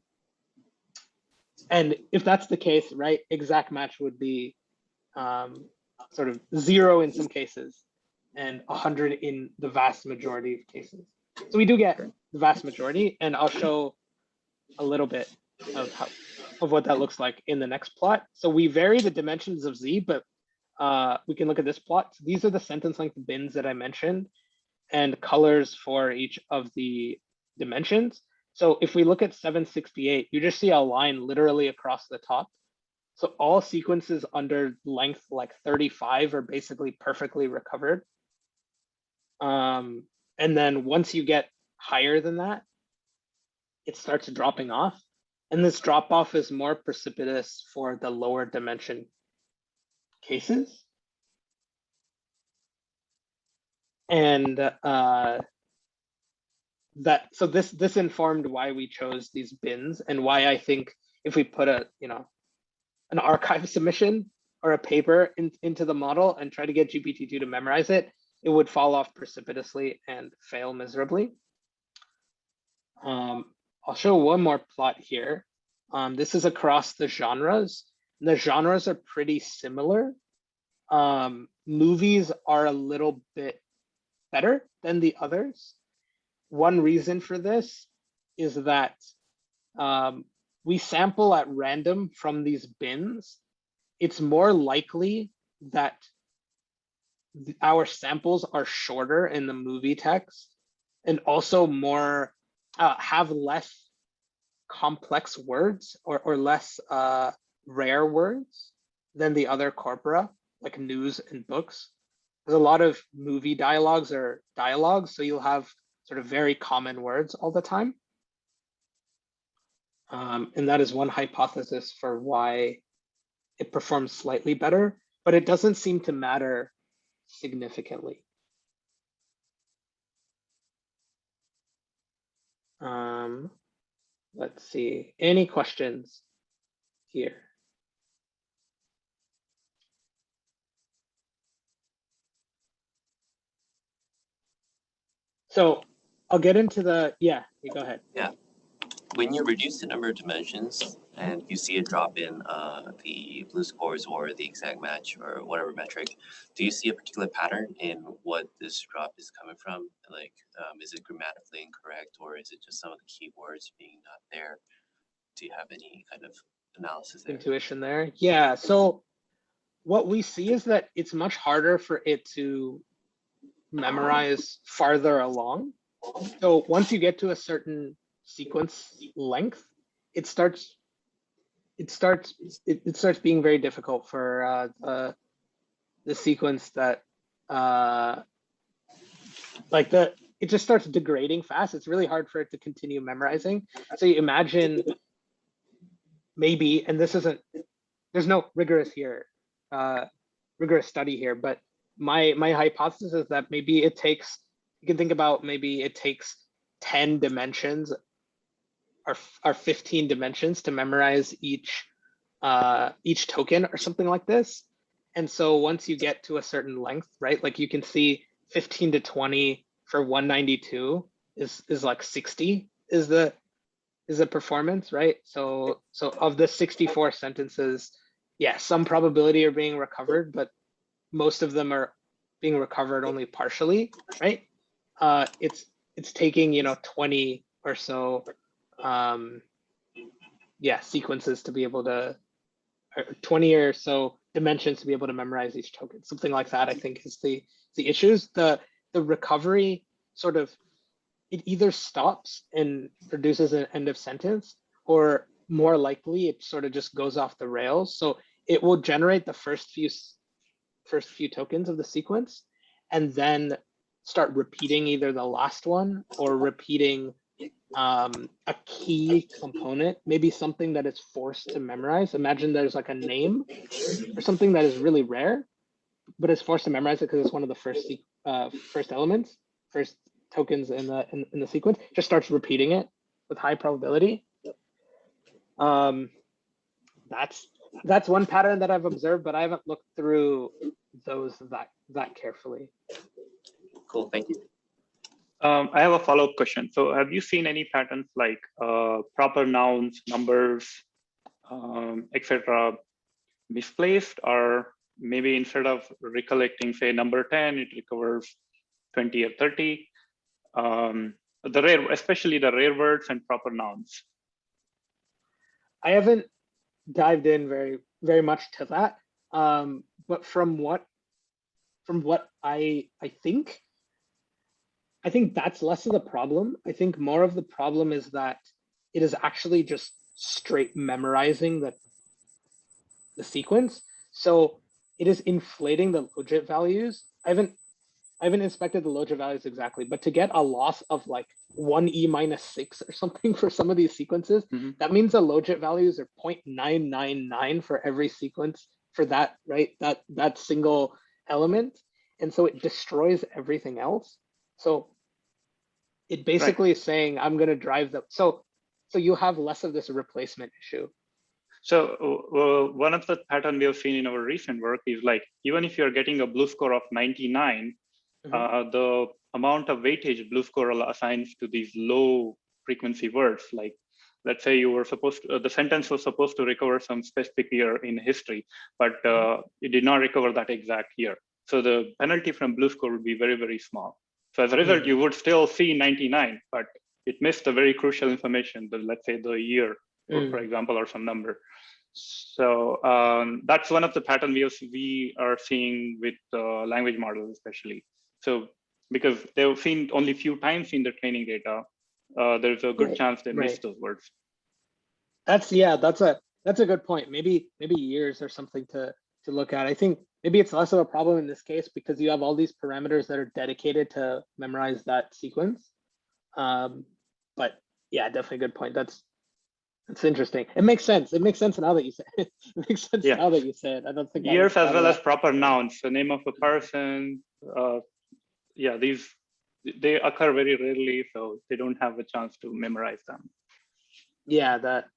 if that's the case, right, exact match would be sort of 0 in some cases and 100 in the vast majority of cases. So we do get the vast majority, and I'll show a little bit of what that looks like in the next plot. So we vary the dimensions of Z, but we can look at this plot. So these are the sentence length bins that I mentioned and colors for each of the dimensions. So if we look at 768, you just see a line literally across the top. So all sequences under length like 35 are basically perfectly recovered. And then once you get higher than that, it starts dropping off. And this drop off is more precipitous for the lower dimension cases. And this informed why we chose these bins and why I think if we put an archive submission or a paper into the model and try to get GPT-2 to memorize it, it would fall off precipitously and fail miserably. I'll show one more plot here. This is across the genres. The genres are pretty similar. Movies are a little bit better than the others. One reason for this is that we sample at random from these bins. It's more likely that our samples are shorter in the movie text and also more have less complex words or less rare words than the other corpora, like news and books. There's a lot of movie dialogues or dialogues, so you'll have sort of very common words all the time. And that is one hypothesis for why it performs slightly better, but it doesn't seem to matter significantly. Let's see, any questions here? So I'll get into the, yeah, you go ahead. Yeah. When you reduce the number of dimensions and you see a drop in the blue scores or the exact match or whatever metric, do you see a particular pattern in what this drop is coming from? Like, is it grammatically incorrect or is it just some of the keywords being not there? Do you have any kind of analysis there? Intuition there? Yeah, so what we see is that it's much harder for it to memorize farther along. So once you get to a certain sequence length, it starts being very difficult for the sequence that it just starts degrading fast. It's really hard for it to continue memorizing. So you imagine maybe, and this isn't, there's no rigorous study here, but my hypothesis is that maybe it takes, you can think about maybe it takes 10 dimensions or 15 dimensions to memorize each token or something like this. And so once you get to a certain length, right, like you can see 15 to 20 for 192 is like 60 is the performance, right? So of the 64 sentences, yeah, some probability are being recovered, but most of them are being recovered only partially, right? It's taking 20 or so sequences to be able to, or 20 or so dimensions to be able to memorize each token. Something like that, I think, is the issues. The recovery sort of, it either stops and produces an end of sentence, or more likely it sort of just goes off the rails. So it will generate the first few tokens of the sequence and then start repeating either the last one or repeating a key component, maybe something that is forced to memorize. Imagine there's like a name or something that is really rare, but it's forced to memorize it because it's one of the first elements, first tokens in the sequence. Just starts repeating it with high probability. That's one pattern that I've observed, but I haven't looked through those that carefully. Cool, thank you. I have a follow-up question. So have you seen any patterns like proper nouns, numbers, etc. misplaced, or maybe instead of recollecting, say, number 10, it recovers 20 or 30? Especially the rare words and proper nouns. I haven't dived in very much to that, but from what I think that's less of the problem. I think more of the problem is that it is actually just straight memorizing the sequence. So it is inflating the logit values. I haven't inspected the logit values exactly, but to get a loss of like 1e minus 6 or something for some of these sequences, that means the logit values are 0.999 for every sequence for that, right? That single element. And so it destroys everything else. So it basically is saying, I'm going to drive the, so you have less of this replacement issue. So one of the pattern we have seen in our recent work is like, even if you're getting a blue score of 99, the amount of weightage blue score assigns to these low frequency words, like let's say you were supposed to, the sentence was supposed to recover some specific year in history, but it did not recover that exact year. So the penalty from blue score would be very, very small. So as a result, you would still see 99, but it missed the very crucial information, let's say the year, for example, or some number. So that's one of the patterns we are seeing with language models, especially. So because they've seen only few times in the training data, there's a good chance they missed those words. That's a good point. Maybe years or something to look at. I think maybe it's less of a problem in this case because you have all these parameters that are dedicated to memorize that sequence. But yeah, definitely a good point. It's interesting. It makes sense. It makes sense now that you say it. It makes sense Yeah. now that you say it. I don't think I Years would as thought well of as that. proper nouns, the name of a person. Yeah, they occur very rarely, so they don't have a chance to memorize them. Yeah, that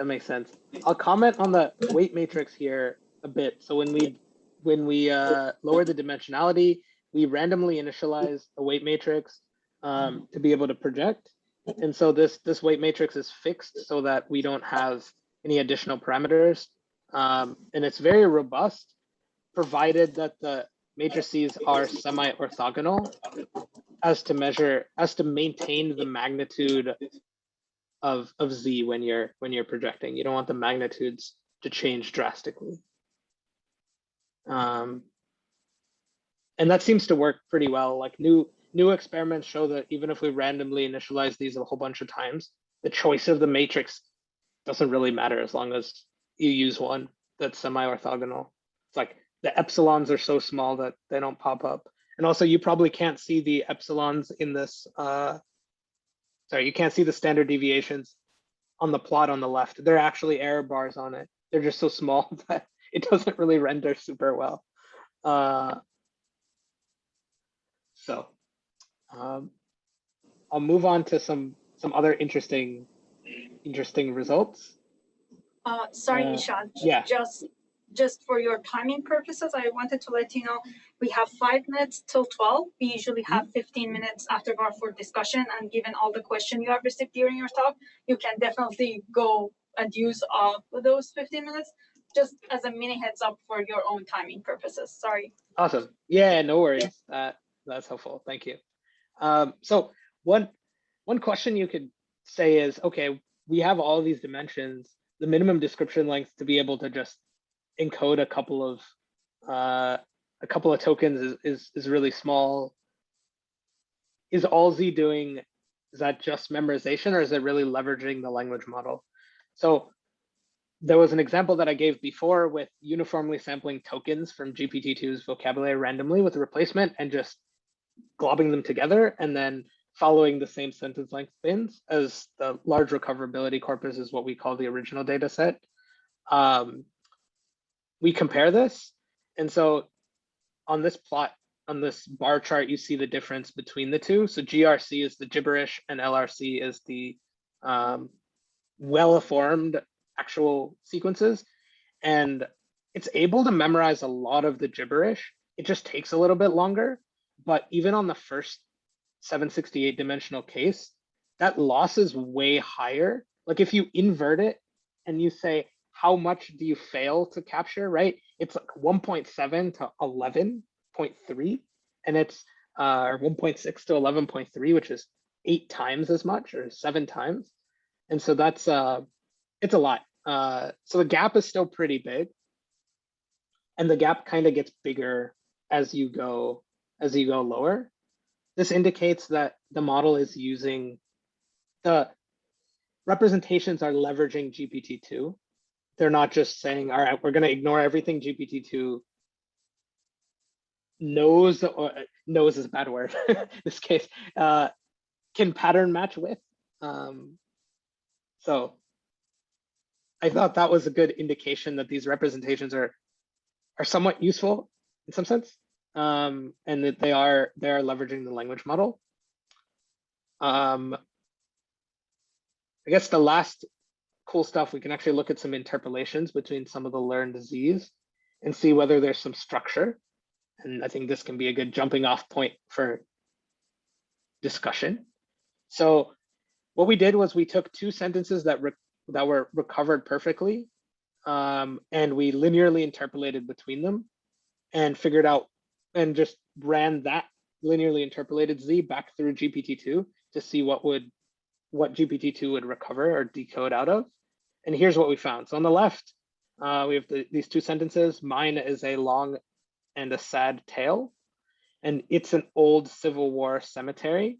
makes sense. I'll comment on the weight matrix here a bit. So when we lower the dimensionality, we randomly initialize a weight matrix to be able to project. And so this weight matrix is fixed so that we don't have any additional parameters. And it's very robust, provided that the matrices are semi-orthogonal as to maintain the magnitude of Z when you're projecting. You don't want the magnitudes to change drastically. And that seems to work pretty well. Like new experiments show that even if we randomly initialize these a whole bunch of times, the choice of the matrix doesn't really matter as long as you use one that's semi-orthogonal. It's like the epsilons are so small that they don't pop up. And also you probably can't see the epsilons in this, sorry, you can't see the standard deviations on the plot on the left. There are actually error bars on it. They're just so small that it doesn't really render super well. So I'll move on to some other interesting results. Sorry, Nishant. Yeah. Just for your timing purposes, I wanted to let you know we have 5 minutes till 12. We usually have 15 minutes afterward for discussion, and given all the questions you have received during your talk, you can definitely go and use those 15 minutes just as a mini heads up for your own timing purposes. Sorry. Awesome. Yeah, no worries. That's helpful. Thank you. So one question you could say is, okay, we have all these dimensions. The minimum description length to be able to just encode a couple of tokens is really small. Is all Z doing, is that just memorization, or is it really leveraging the language model? So there was an example that I gave before with uniformly sampling tokens from GPT-2's vocabulary randomly with a replacement and just globbing them together and then following the same sentence length bins as the large recoverability corpus is what we call the original data set. We compare this. And so on this plot, on this bar chart, you see the difference between the two. So GRC is the gibberish and LRC is the well-formed actual sequences. And it's able to memorize a lot of the gibberish. It just takes a little bit longer. But even on the first 768 dimensional case, that loss is way higher. Like if you invert it and you say, how much do you fail to capture, right? It's like 1.7 to 11.3, and it's 1.6 to 11.3, which is 8 times as much or 7 times. And so that's, it's a lot. So the gap is still pretty big. And the gap kind of gets bigger as you go lower. This indicates that the model is using, the representations are leveraging GPT-2. They're not just saying, all right, we're going to ignore everything GPT-2 knows, or knows is a bad word in this case, can pattern match with. So I thought that was a good indication that these representations are somewhat useful in some sense, and that they are leveraging the language model. I guess the last cool stuff, we can actually look at some interpolations between some of the learned Z's and see whether there's some structure. And I think this can be a good jumping off point for discussion. So what we did was we took 2 sentences that were recovered perfectly, and we linearly interpolated between them and figured out and just ran that linearly interpolated Z back through GPT-2 to see what GPT-2 would recover or decode out of. And here's what we found. So on the left, we have these 2 sentences. Mine is a long and a sad tale, and it's an old Civil War cemetery.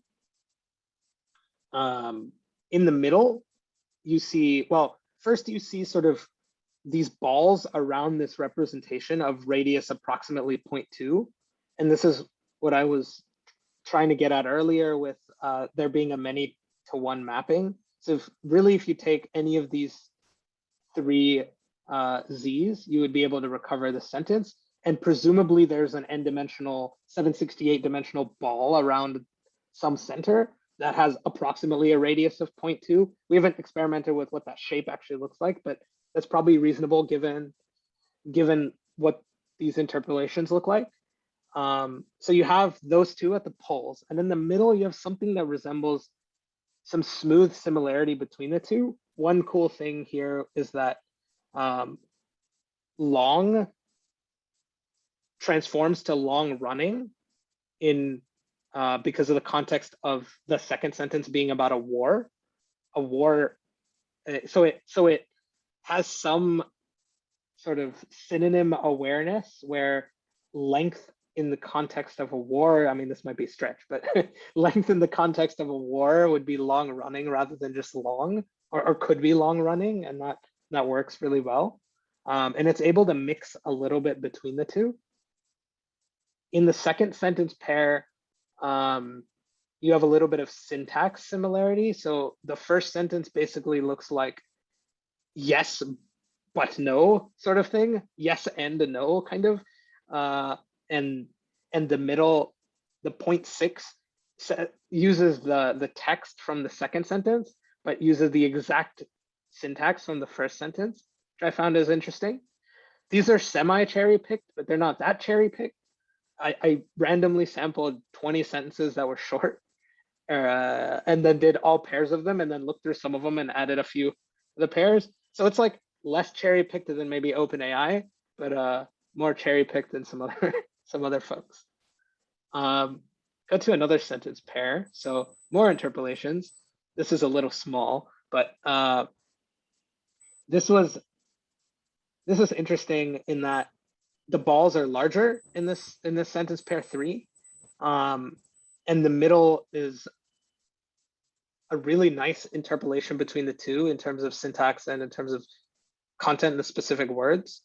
In the middle, you see, well, first you see sort of these balls around this representation of radius approximately 0.2. And this is what I was trying to get at earlier with there being a many-to-one mapping. So if you take any of these three z's, you would be able to recover the sentence. And presumably there's an n-dimensional, 768 dimensional ball around some center that has approximately a radius of 0.2. We haven't experimented with what that shape actually looks like, but that's probably reasonable given what these interpolations look like. So you have those two at the poles, and in the middle you have something that resembles some smooth similarity between the two. One cool thing here is that long transforms to long running in because of the context of the second sentence being about a war. So it has some sort of synonym awareness where length in the context of a war, I mean, this might be a stretch, but length in the context of a war would be long running rather than just long, or could be long running, and that works really well. And it's able to mix a little bit between the two. In the second sentence pair, you have a little bit of syntax similarity. So the first sentence basically looks like yes, but no sort of thing. Yes and a no kind of. And the middle, the 0.6 uses the text from the second sentence, but uses the exact syntax from the first sentence, which I found is interesting. These are semi-cherry picked, but they're not that cherry picked. I randomly sampled 20 sentences that were short, and then did all pairs of them, and then looked through some of them and added a few of the pairs. So it's like less cherry picked than maybe OpenAI, but more cherry picked than some other folks. Go to another sentence pair. So more interpolations. This is a little small, but this is interesting in that the balls are larger in this sentence pair 3, and the middle is a really nice interpolation between the two in terms of syntax and in terms of content in the specific words,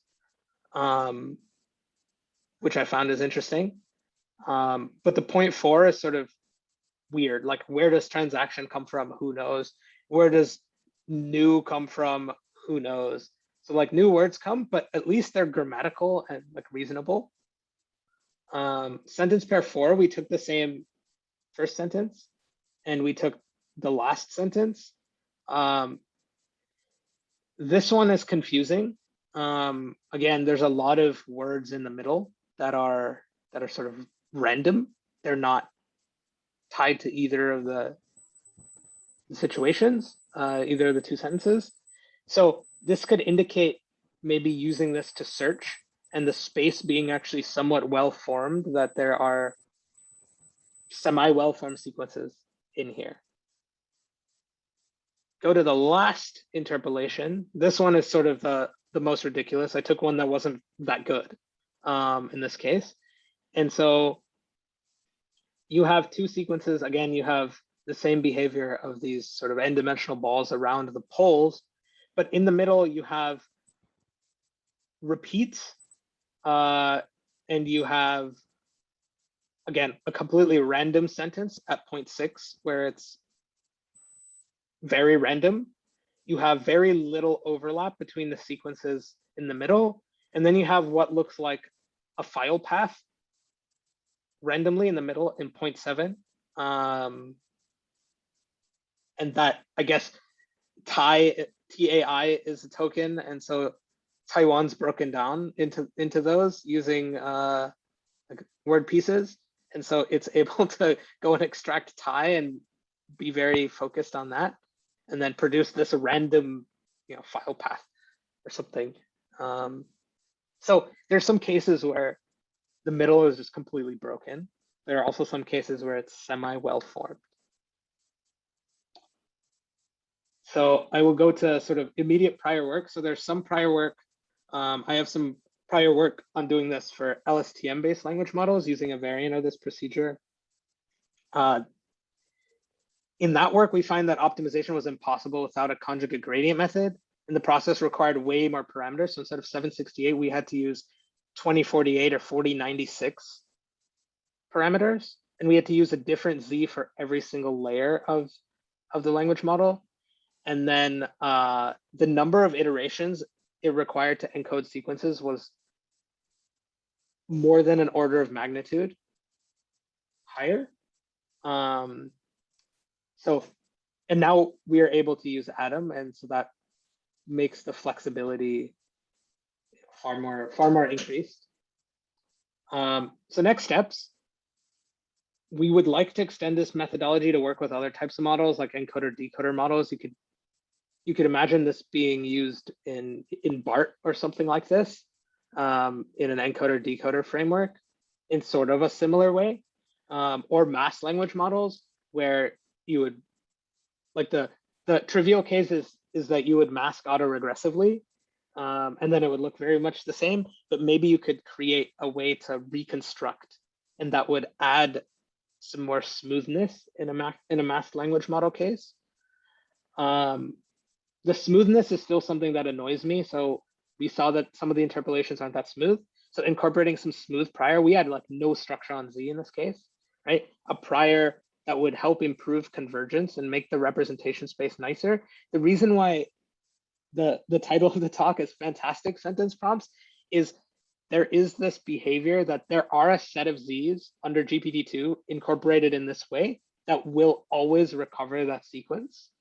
which I found is interesting. But the 0.4 is sort of weird. Like, where does transaction come from? Who knows? Where does new come from? Who knows? So like new words come, but at least they're grammatical and like reasonable. Sentence pair 4, we took the same first sentence and we took the last sentence. This one is confusing. Again, there's a lot of words in the middle that are sort of random. They're not tied to either of the situations, either of the two sentences. So this could indicate maybe using this to search, and the space being actually somewhat well-formed, that there are semi-well-formed sequences in here. Go to the last interpolation. This one is sort of the most ridiculous. I took one that wasn't that good in this case. And so you have two sequences. Again, you have the same behavior of these sort of n-dimensional balls around the poles, but in the middle you have repeats, and you have, again, a completely random sentence at 0.6 where it's very random. You have very little overlap between the sequences in the middle, and then you have what looks like a file path randomly in the middle in 0.7. And that, I guess, TAI is a token, and so Taiwan's broken down into those using like word pieces, and so it's able to go and extract TAI and be very focused on that, and then produce this random, file path or something. So there's some cases where the middle is just completely broken. There are also some cases where it's semi-well formed. So I will go to sort of immediate prior work. So there's some prior work. I have some prior work on doing this for LSTM-based language models using a variant of this procedure. In that work, we find that optimization was impossible without a conjugate gradient method, and the process required way more parameters. So instead of 768, we had to use 2048 or 4096 parameters, and we had to use a different Z for every single layer of the language model. And then the number of iterations it required to encode sequences was more than an order of magnitude higher. And now we are able to use Atom, and so that makes the flexibility far more increased. So next steps, we would like to extend this methodology to work with other types of models like encoder-decoder models. You could imagine this being used in BART or something like this, in an encoder-decoder framework in sort of a similar way, or mass language models where you would, like the trivial case is that you would mask autoregressively, and then it would look very much the same, but maybe you could create a way to reconstruct, and that would add some more smoothness in a masked language model case. The smoothness is still something that annoys me. So we saw that some of the interpolations aren't that smooth. So incorporating some smooth prior, we had like no structure on Z in this case, right? A prior that would help improve convergence and make the representation space nicer. The reason why the title of the talk is Fantastic Sentence Prompts is there is this behavior that there are a set of Z's under GPT-2 incorporated in this way that will always recover that sequence.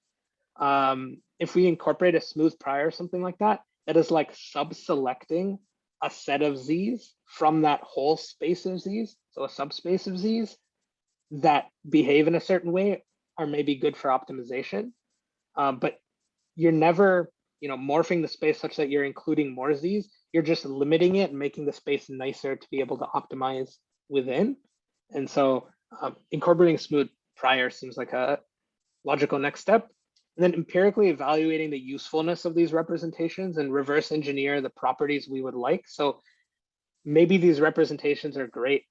If we incorporate a smooth prior or something like that, that is like sub-selecting a set of Z's from that whole space of Z's, so a subspace of Z's that behave in a certain way are maybe good for optimization, but you're never, morphing the space such that you're including more Z's. You're just limiting it and making the space nicer to be able to optimize within. And so incorporating smooth prior seems like a logical next step. And then empirically evaluating the usefulness of these representations and reverse engineer the properties we would like. So maybe these representations are great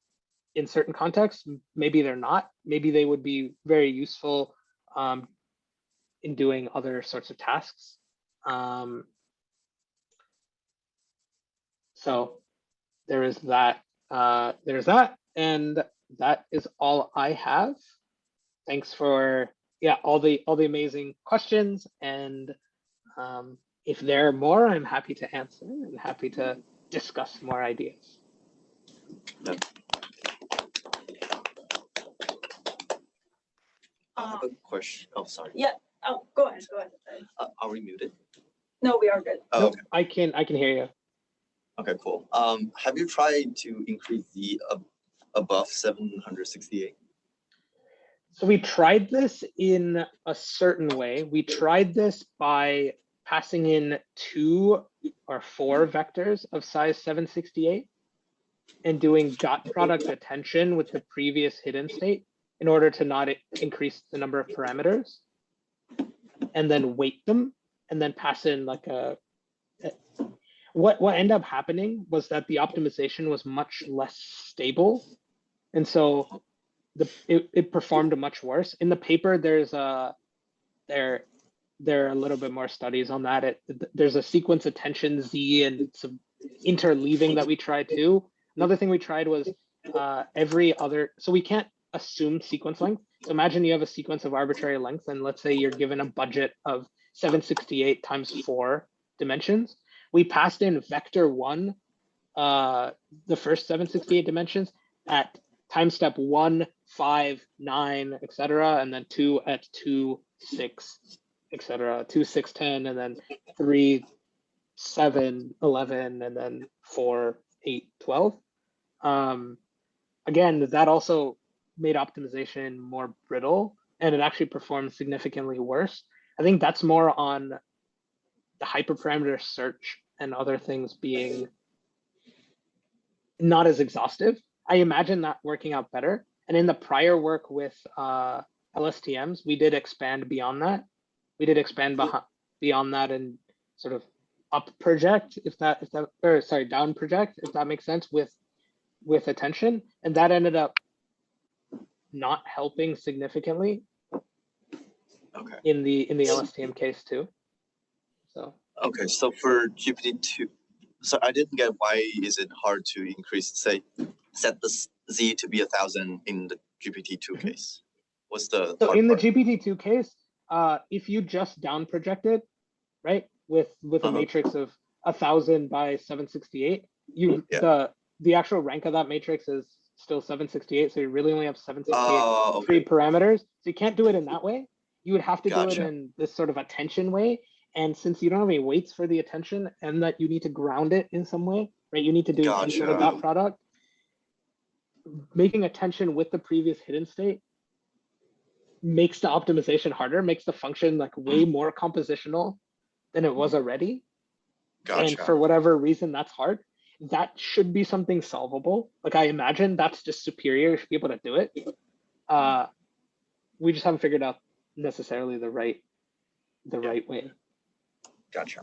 in certain contexts, maybe they're not. Maybe they would be very useful in doing other sorts of tasks. So there is that. And that is all I have. Thanks for all the amazing questions, and if there are more, I'm happy to answer and happy to discuss more ideas. I have a question. Oh, sorry. Yeah. Oh, go ahead. Are we muted? No, we are good. Oh, Nope, okay. I can hear you. Okay, cool. Have you tried to increase the above 768? So we tried this in a certain way. We tried this by passing in 2 or 4 vectors of size 768 and doing dot product attention with the previous hidden state in order to not increase the number of parameters, and then weight them, and then pass in like what ended up happening was that the optimization was much less stable, and so it performed much worse. In the paper, there are a little bit more studies on that. There's a sequence attention Z and some interleaving that we tried too. Another thing we tried was so we can't assume sequence length. So imagine you have a sequence of arbitrary length, and let's say you're given a budget of 768 times 4 dimensions. We passed in vector 1, the first 768 dimensions at time step 1, 5, 9, etc., and then 2 at 2, 6, etc., 2, 6, 10, and then 3, 7, 11, and then 4, 8, 12. Again, that also made optimization more brittle, and it actually performed significantly worse. I think that's more on the hyperparameter search and other things being not as exhaustive. I imagine that working out better. And in the prior work with LSTMs, we did expand beyond that. We did expand beyond that and sort of up project, down project, if that makes sense, with attention. And that ended up not helping significantly. Okay. In the LSTM case too. So. Okay, so for GPT-2, so I didn't get why is it hard to increase, set the Z to be 1,000 in the GPT-2 case? What's the So in the part? GPT-2 case, if you just down projected, right, with a Uh-huh. matrix of 1000 by 768, the actual rank of that matrix is still 768. So you really only have 768 free parameters. So you can't do it in that way. You would have to do it in this sort of attention way. And since you don't have any weights for the attention and that you need to ground it in some way, right? You need to do some sort of dot product. Making attention with the previous hidden state makes the optimization harder, makes the function like way more compositional than it was already. And for whatever reason, that's hard. That should be something solvable. Like I imagine that's just superior to be able to do it. We just haven't figured out necessarily the right way. Gotcha.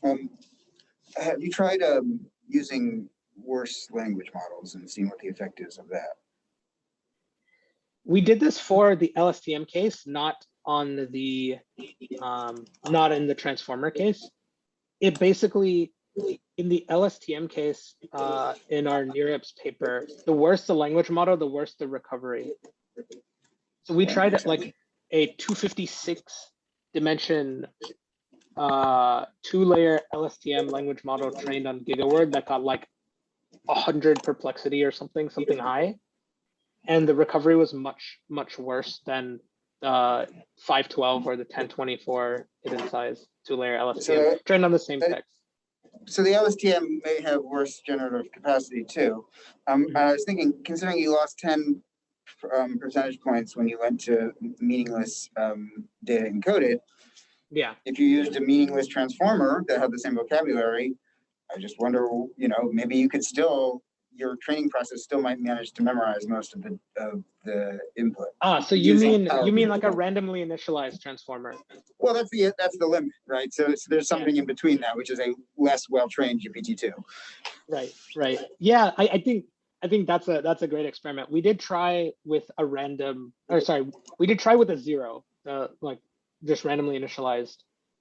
Have you tried using worse language models and seeing what the effect is of that? We did this for the LSTM case, not on the not in the transformer case. It basically, in the LSTM case, in our NearIPS paper, the worse the language model, the worse the recovery. So we tried it like a 256 dimension 2-layer LSTM language model trained on GigaWord that got like 100 perplexity or something high. And the recovery was much worse than 512 or the 1024 hidden size 2-layer LSTM trained on the same text. So the LSTM may have worse generative capacity too. I was thinking, considering you lost 10 percentage points when you went to meaningless data encoded. Yeah. If you used a meaningless transformer that had the same vocabulary, I just wonder, you know, maybe you could still, your training process still might manage to memorize most of the input. So you mean like a randomly initialized transformer? Well, that's the limit, right? So there's something in between that, which is a less well-trained GPT-2. Right. Yeah, I think that's a great experiment. We did try with a we did try with a 0, like just randomly initialized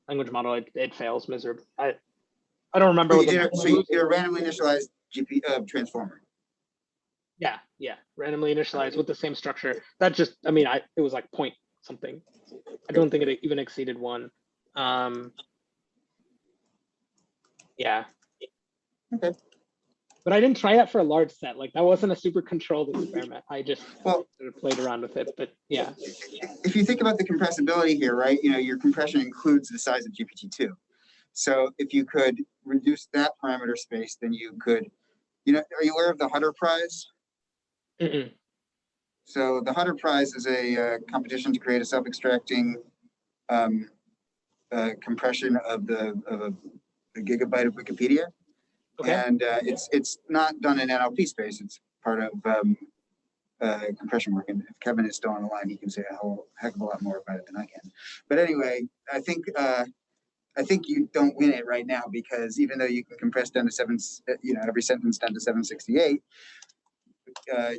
language model. It fails miserably. I don't remember. So you did a randomly initialized transformer. Yeah, randomly initialized with the same structure. That just, I mean, it was like point something. I don't think it even exceeded 1. Yeah. Okay. But I didn't try that for a large set. Like that wasn't a super controlled experiment. I just sort of played around with it. But yeah. If you think about the compressibility here, right? You know, your compression includes the size of GPT-2. So if you could reduce that parameter space, then you could, you know, are you aware of the Hutter Prize? Mm-mm. So the Hutter Prize is a competition to create a self-extracting compression of a gigabyte of Wikipedia. Okay. And it's not done in NLP space. It's part of compression work. And if Kevin is still on the line, he can say a whole heck of a lot more about it than I can. But anyway, I think you don't win it right now, because even though you can compress down to every sentence down to 768,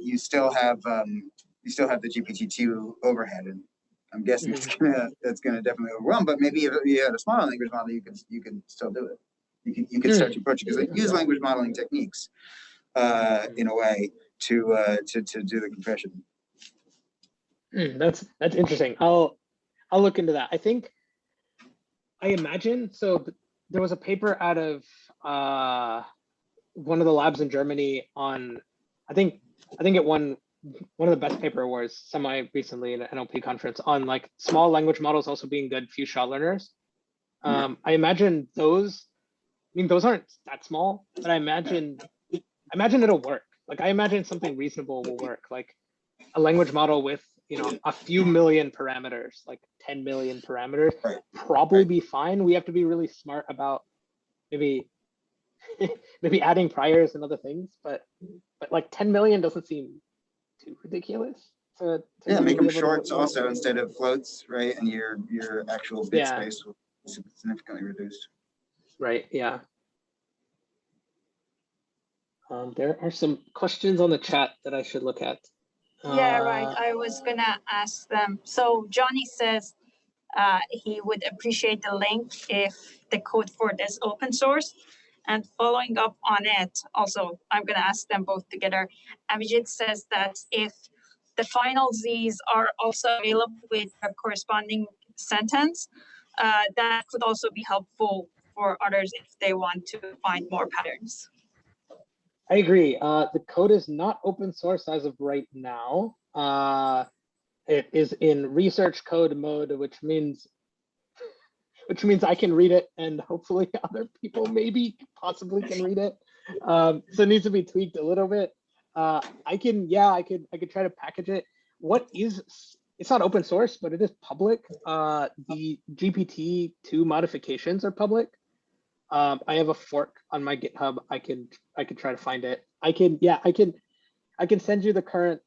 you still have the GPT-2 overhead, and I'm guessing that's gonna definitely overwhelm. But maybe if you had a smaller language model, you could still do it. You could start to approach it, because they use language modeling techniques in a way to do the compression. That's interesting. I'll look into that. I imagine so. There was a paper out of one of the labs in Germany on, I think it won one of the best paper awards recently in an NLP conference on like small language models also being good few shot learners. I imagine those. I mean, those aren't that small, but I imagine it'll work. Like I imagine something reasonable will work. Like a language model with, you know, a few million parameters, like 10 million parameters, probably be fine. We have to be really smart about maybe adding priors and other things, but like 10 million doesn't seem too ridiculous. Make them shorts also instead of floats, right? And your actual bit space will be significantly reduced. Right. Yeah. There are some questions on the chat that I should look at. Yeah, right. I was gonna ask them. So Johnny says he would appreciate the link if the code for it is open source. And following up on it, also, I'm gonna ask them both together. Abhijit says that if the final Z's are also available with a corresponding sentence. That could also be helpful for others if they want to find more patterns. I agree. The code is not open source as of right now. It is in research code mode, which means I can read it, and hopefully other people maybe possibly can read it. So it needs to be tweaked a little bit. I could try to package it. It's not open source, but it is public. The GPT-2 modifications are public. I have a fork on my GitHub. I could try to find it. I can send you the current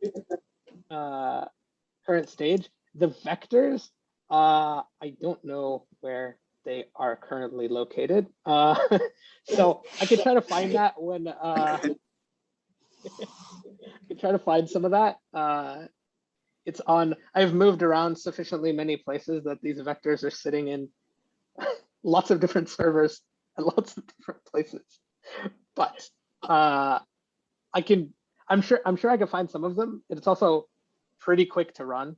stage. The vectors, I don't know where they are currently located. So I could try to find that when I could try to find some of that. It's on, I've moved around sufficiently many places that these vectors are sitting in lots of different servers at lots of different places. But I'm sure I can find some of them. It's also pretty quick to run.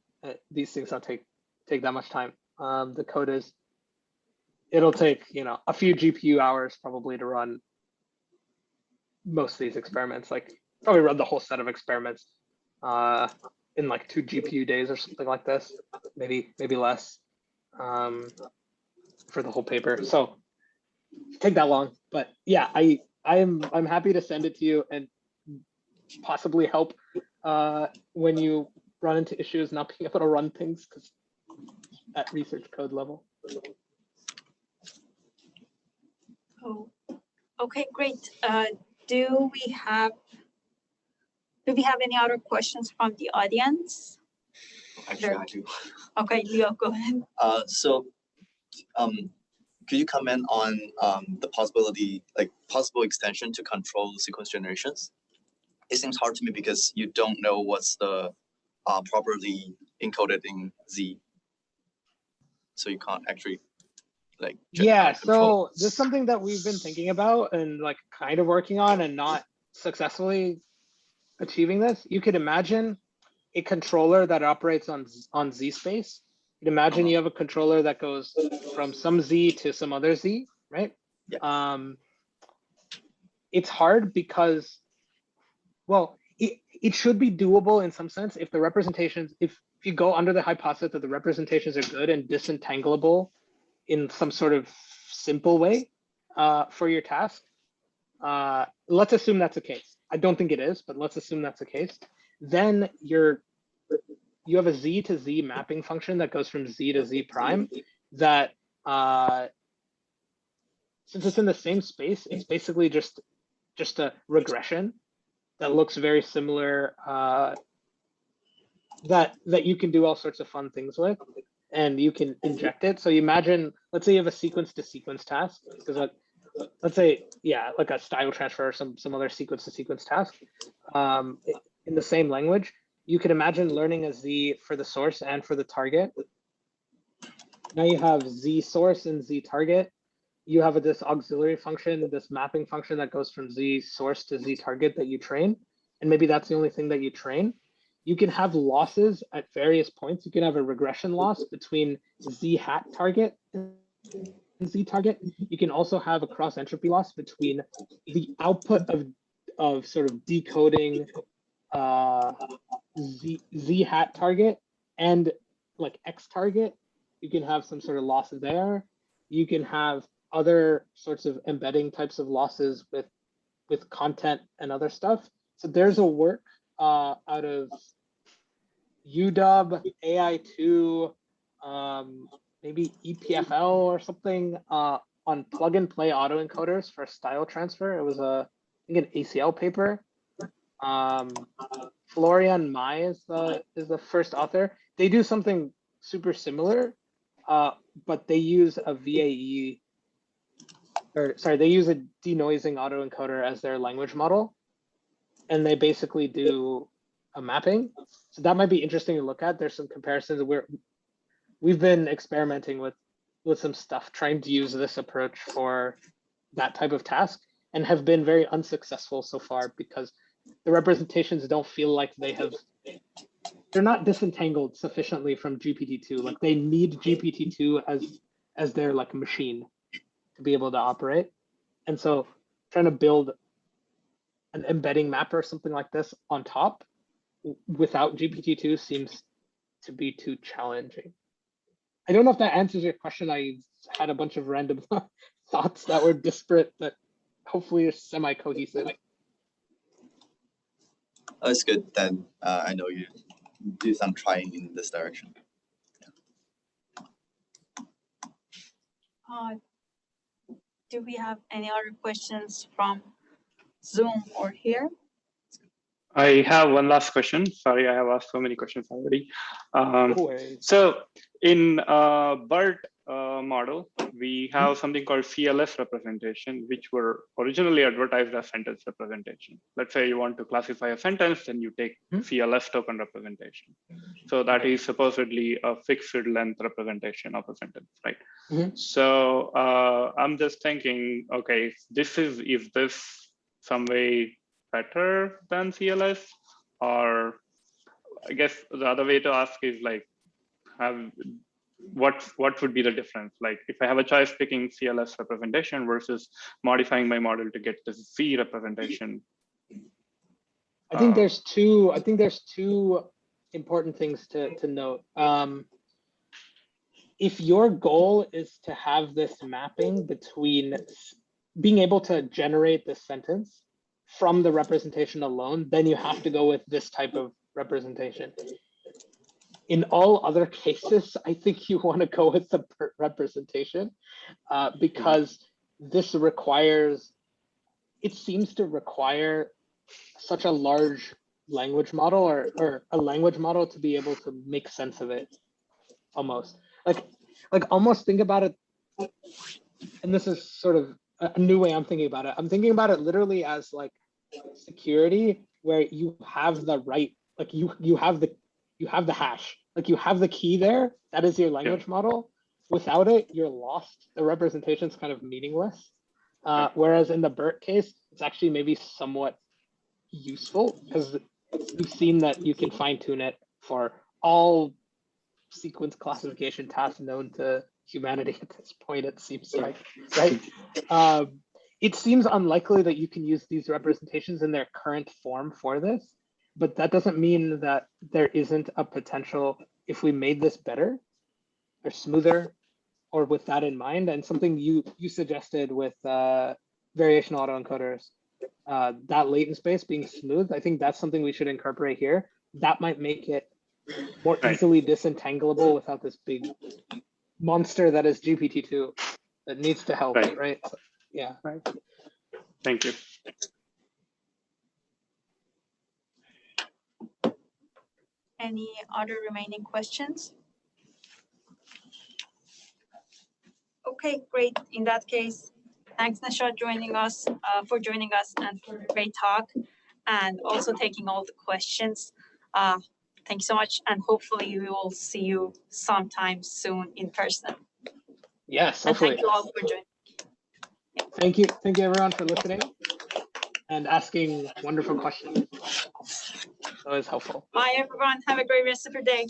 These things don't take that much time. The code it'll take, a few GPU hours probably to run most of these experiments, like probably run the whole set of experiments in like 2 GPU days or something like this, maybe less for the whole paper. So take that long, but yeah, I'm happy to send it to you and possibly help when you run into issues not being able to run things because at research code level. Oh, okay, great. Do we have any other questions from the audience? Actually, I do. Okay, Leo, go ahead. Could you comment on the possible extension to control sequence generations? It seems hard to me because you don't know what's the properly encoded in Z. So you can't actually so this is something that we've been thinking about and like kind of working on and not successfully achieving this. You could imagine a controller that operates on Z space. You'd imagine you have a controller that goes from some Z to some other Z, right? Yeah. It's hard because, well, it should be doable in some sense if the representations, if you go under the hypothesis that the representations are good and disentangleable in some sort of simple way for your task. Let's assume that's the case. I don't think it is, but let's assume that's the case. Then you have a Z to Z mapping function that goes from Z to Z prime that since it's in the same space, it's basically just a regression that looks very similar that you can do all sorts of fun things with, and you can inject it. So you imagine, let's say you have a sequence to sequence task, because let's say, like a style transfer or some other sequence to sequence task in the same language. You could imagine learning a Z for the source and for the target. Now you have Z source and Z target. You have this auxiliary function, this mapping function that goes from Z source to Z target that you train. And maybe that's the only thing that you train. You can have losses at various points. You can have a regression loss between Z hat target and Z target. You can also have a cross entropy loss between the output of sort of decoding Z hat target and like X target. You can have some sort of losses there. You can have other sorts of embedding types of losses with content and other stuff. So there's a work out of UW, AI2, maybe EPFL or something on plug and play autoencoders for style transfer. It was I think an ACL paper. Florian Mai is the first author. They do something super similar, but they use a VAE, they use a denoising autoencoder as their language model, and they basically do a mapping. So that might be interesting to look at. There's some comparisons where we've been experimenting with some stuff, trying to use this approach for that type of task, and have been very unsuccessful so far because the representations don't feel like they have not disentangled sufficiently from GPT-2. Like they need GPT-2 as their like machine to be able to operate. And so trying to build an embedding mapper or something like this on top without GPT-2 seems to be too challenging. I don't know if that answers your question. I had a bunch of random thoughts that were disparate, but hopefully are semi-cohesive. That's good. Then I know you do some trying in this direction. Do we have any other questions from Zoom or here? I have one last question. Sorry, I have asked so many questions already. So in BERT model, we have something called CLS representation, which were originally advertised as sentence representation. Let's say you want to classify a sentence, then you take CLS token representation. So that is supposedly a fixed length representation of a sentence, right? So I'm just thinking, okay, is this some way better than CLS? Or I guess the other way to ask is like, what would be the difference? Like if I have a choice picking CLS representation versus modifying my model to get the Z representation. I think there's two important things to note. If your goal is to have this mapping between being able to generate this sentence from the representation alone, then you have to go with this type of representation. In all other cases, I think you want to go with the representation because this requires, it seems to require such a large language model or a language model to be able to make sense of it almost. Like almost think about it, and this is sort of a new way I'm thinking about it. I'm thinking about it literally as like security, where you have the right, like you have the hash, like you have the key there. That is your language model. Without it, you're lost. The representation is kind of meaningless. Whereas in the BERT case, it's actually maybe somewhat useful because we've seen that you can fine tune it for all sequence classification tasks known to humanity at this point, it seems like, right? It seems unlikely that you can use these representations in their current form for this, but that doesn't mean that there isn't a potential if we made this better or smoother or with that in mind. And something you suggested with variational autoencoders, that latent space being smooth, I think that's something we should incorporate here. That might make it more easily disentangleable without this big monster that is GPT-2 that needs to help, right? So, yeah. Right. Thank you. Any other remaining questions? Okay, great. In that case, thanks, Nishant, for joining us and for a great talk, and also taking all the questions. Thank you so much, and hopefully we will see you sometime soon in person. Yes, hopefully. And thank you all for joining. Thank you everyone for listening and asking wonderful questions. That was helpful. Bye everyone. Have a great rest of your day.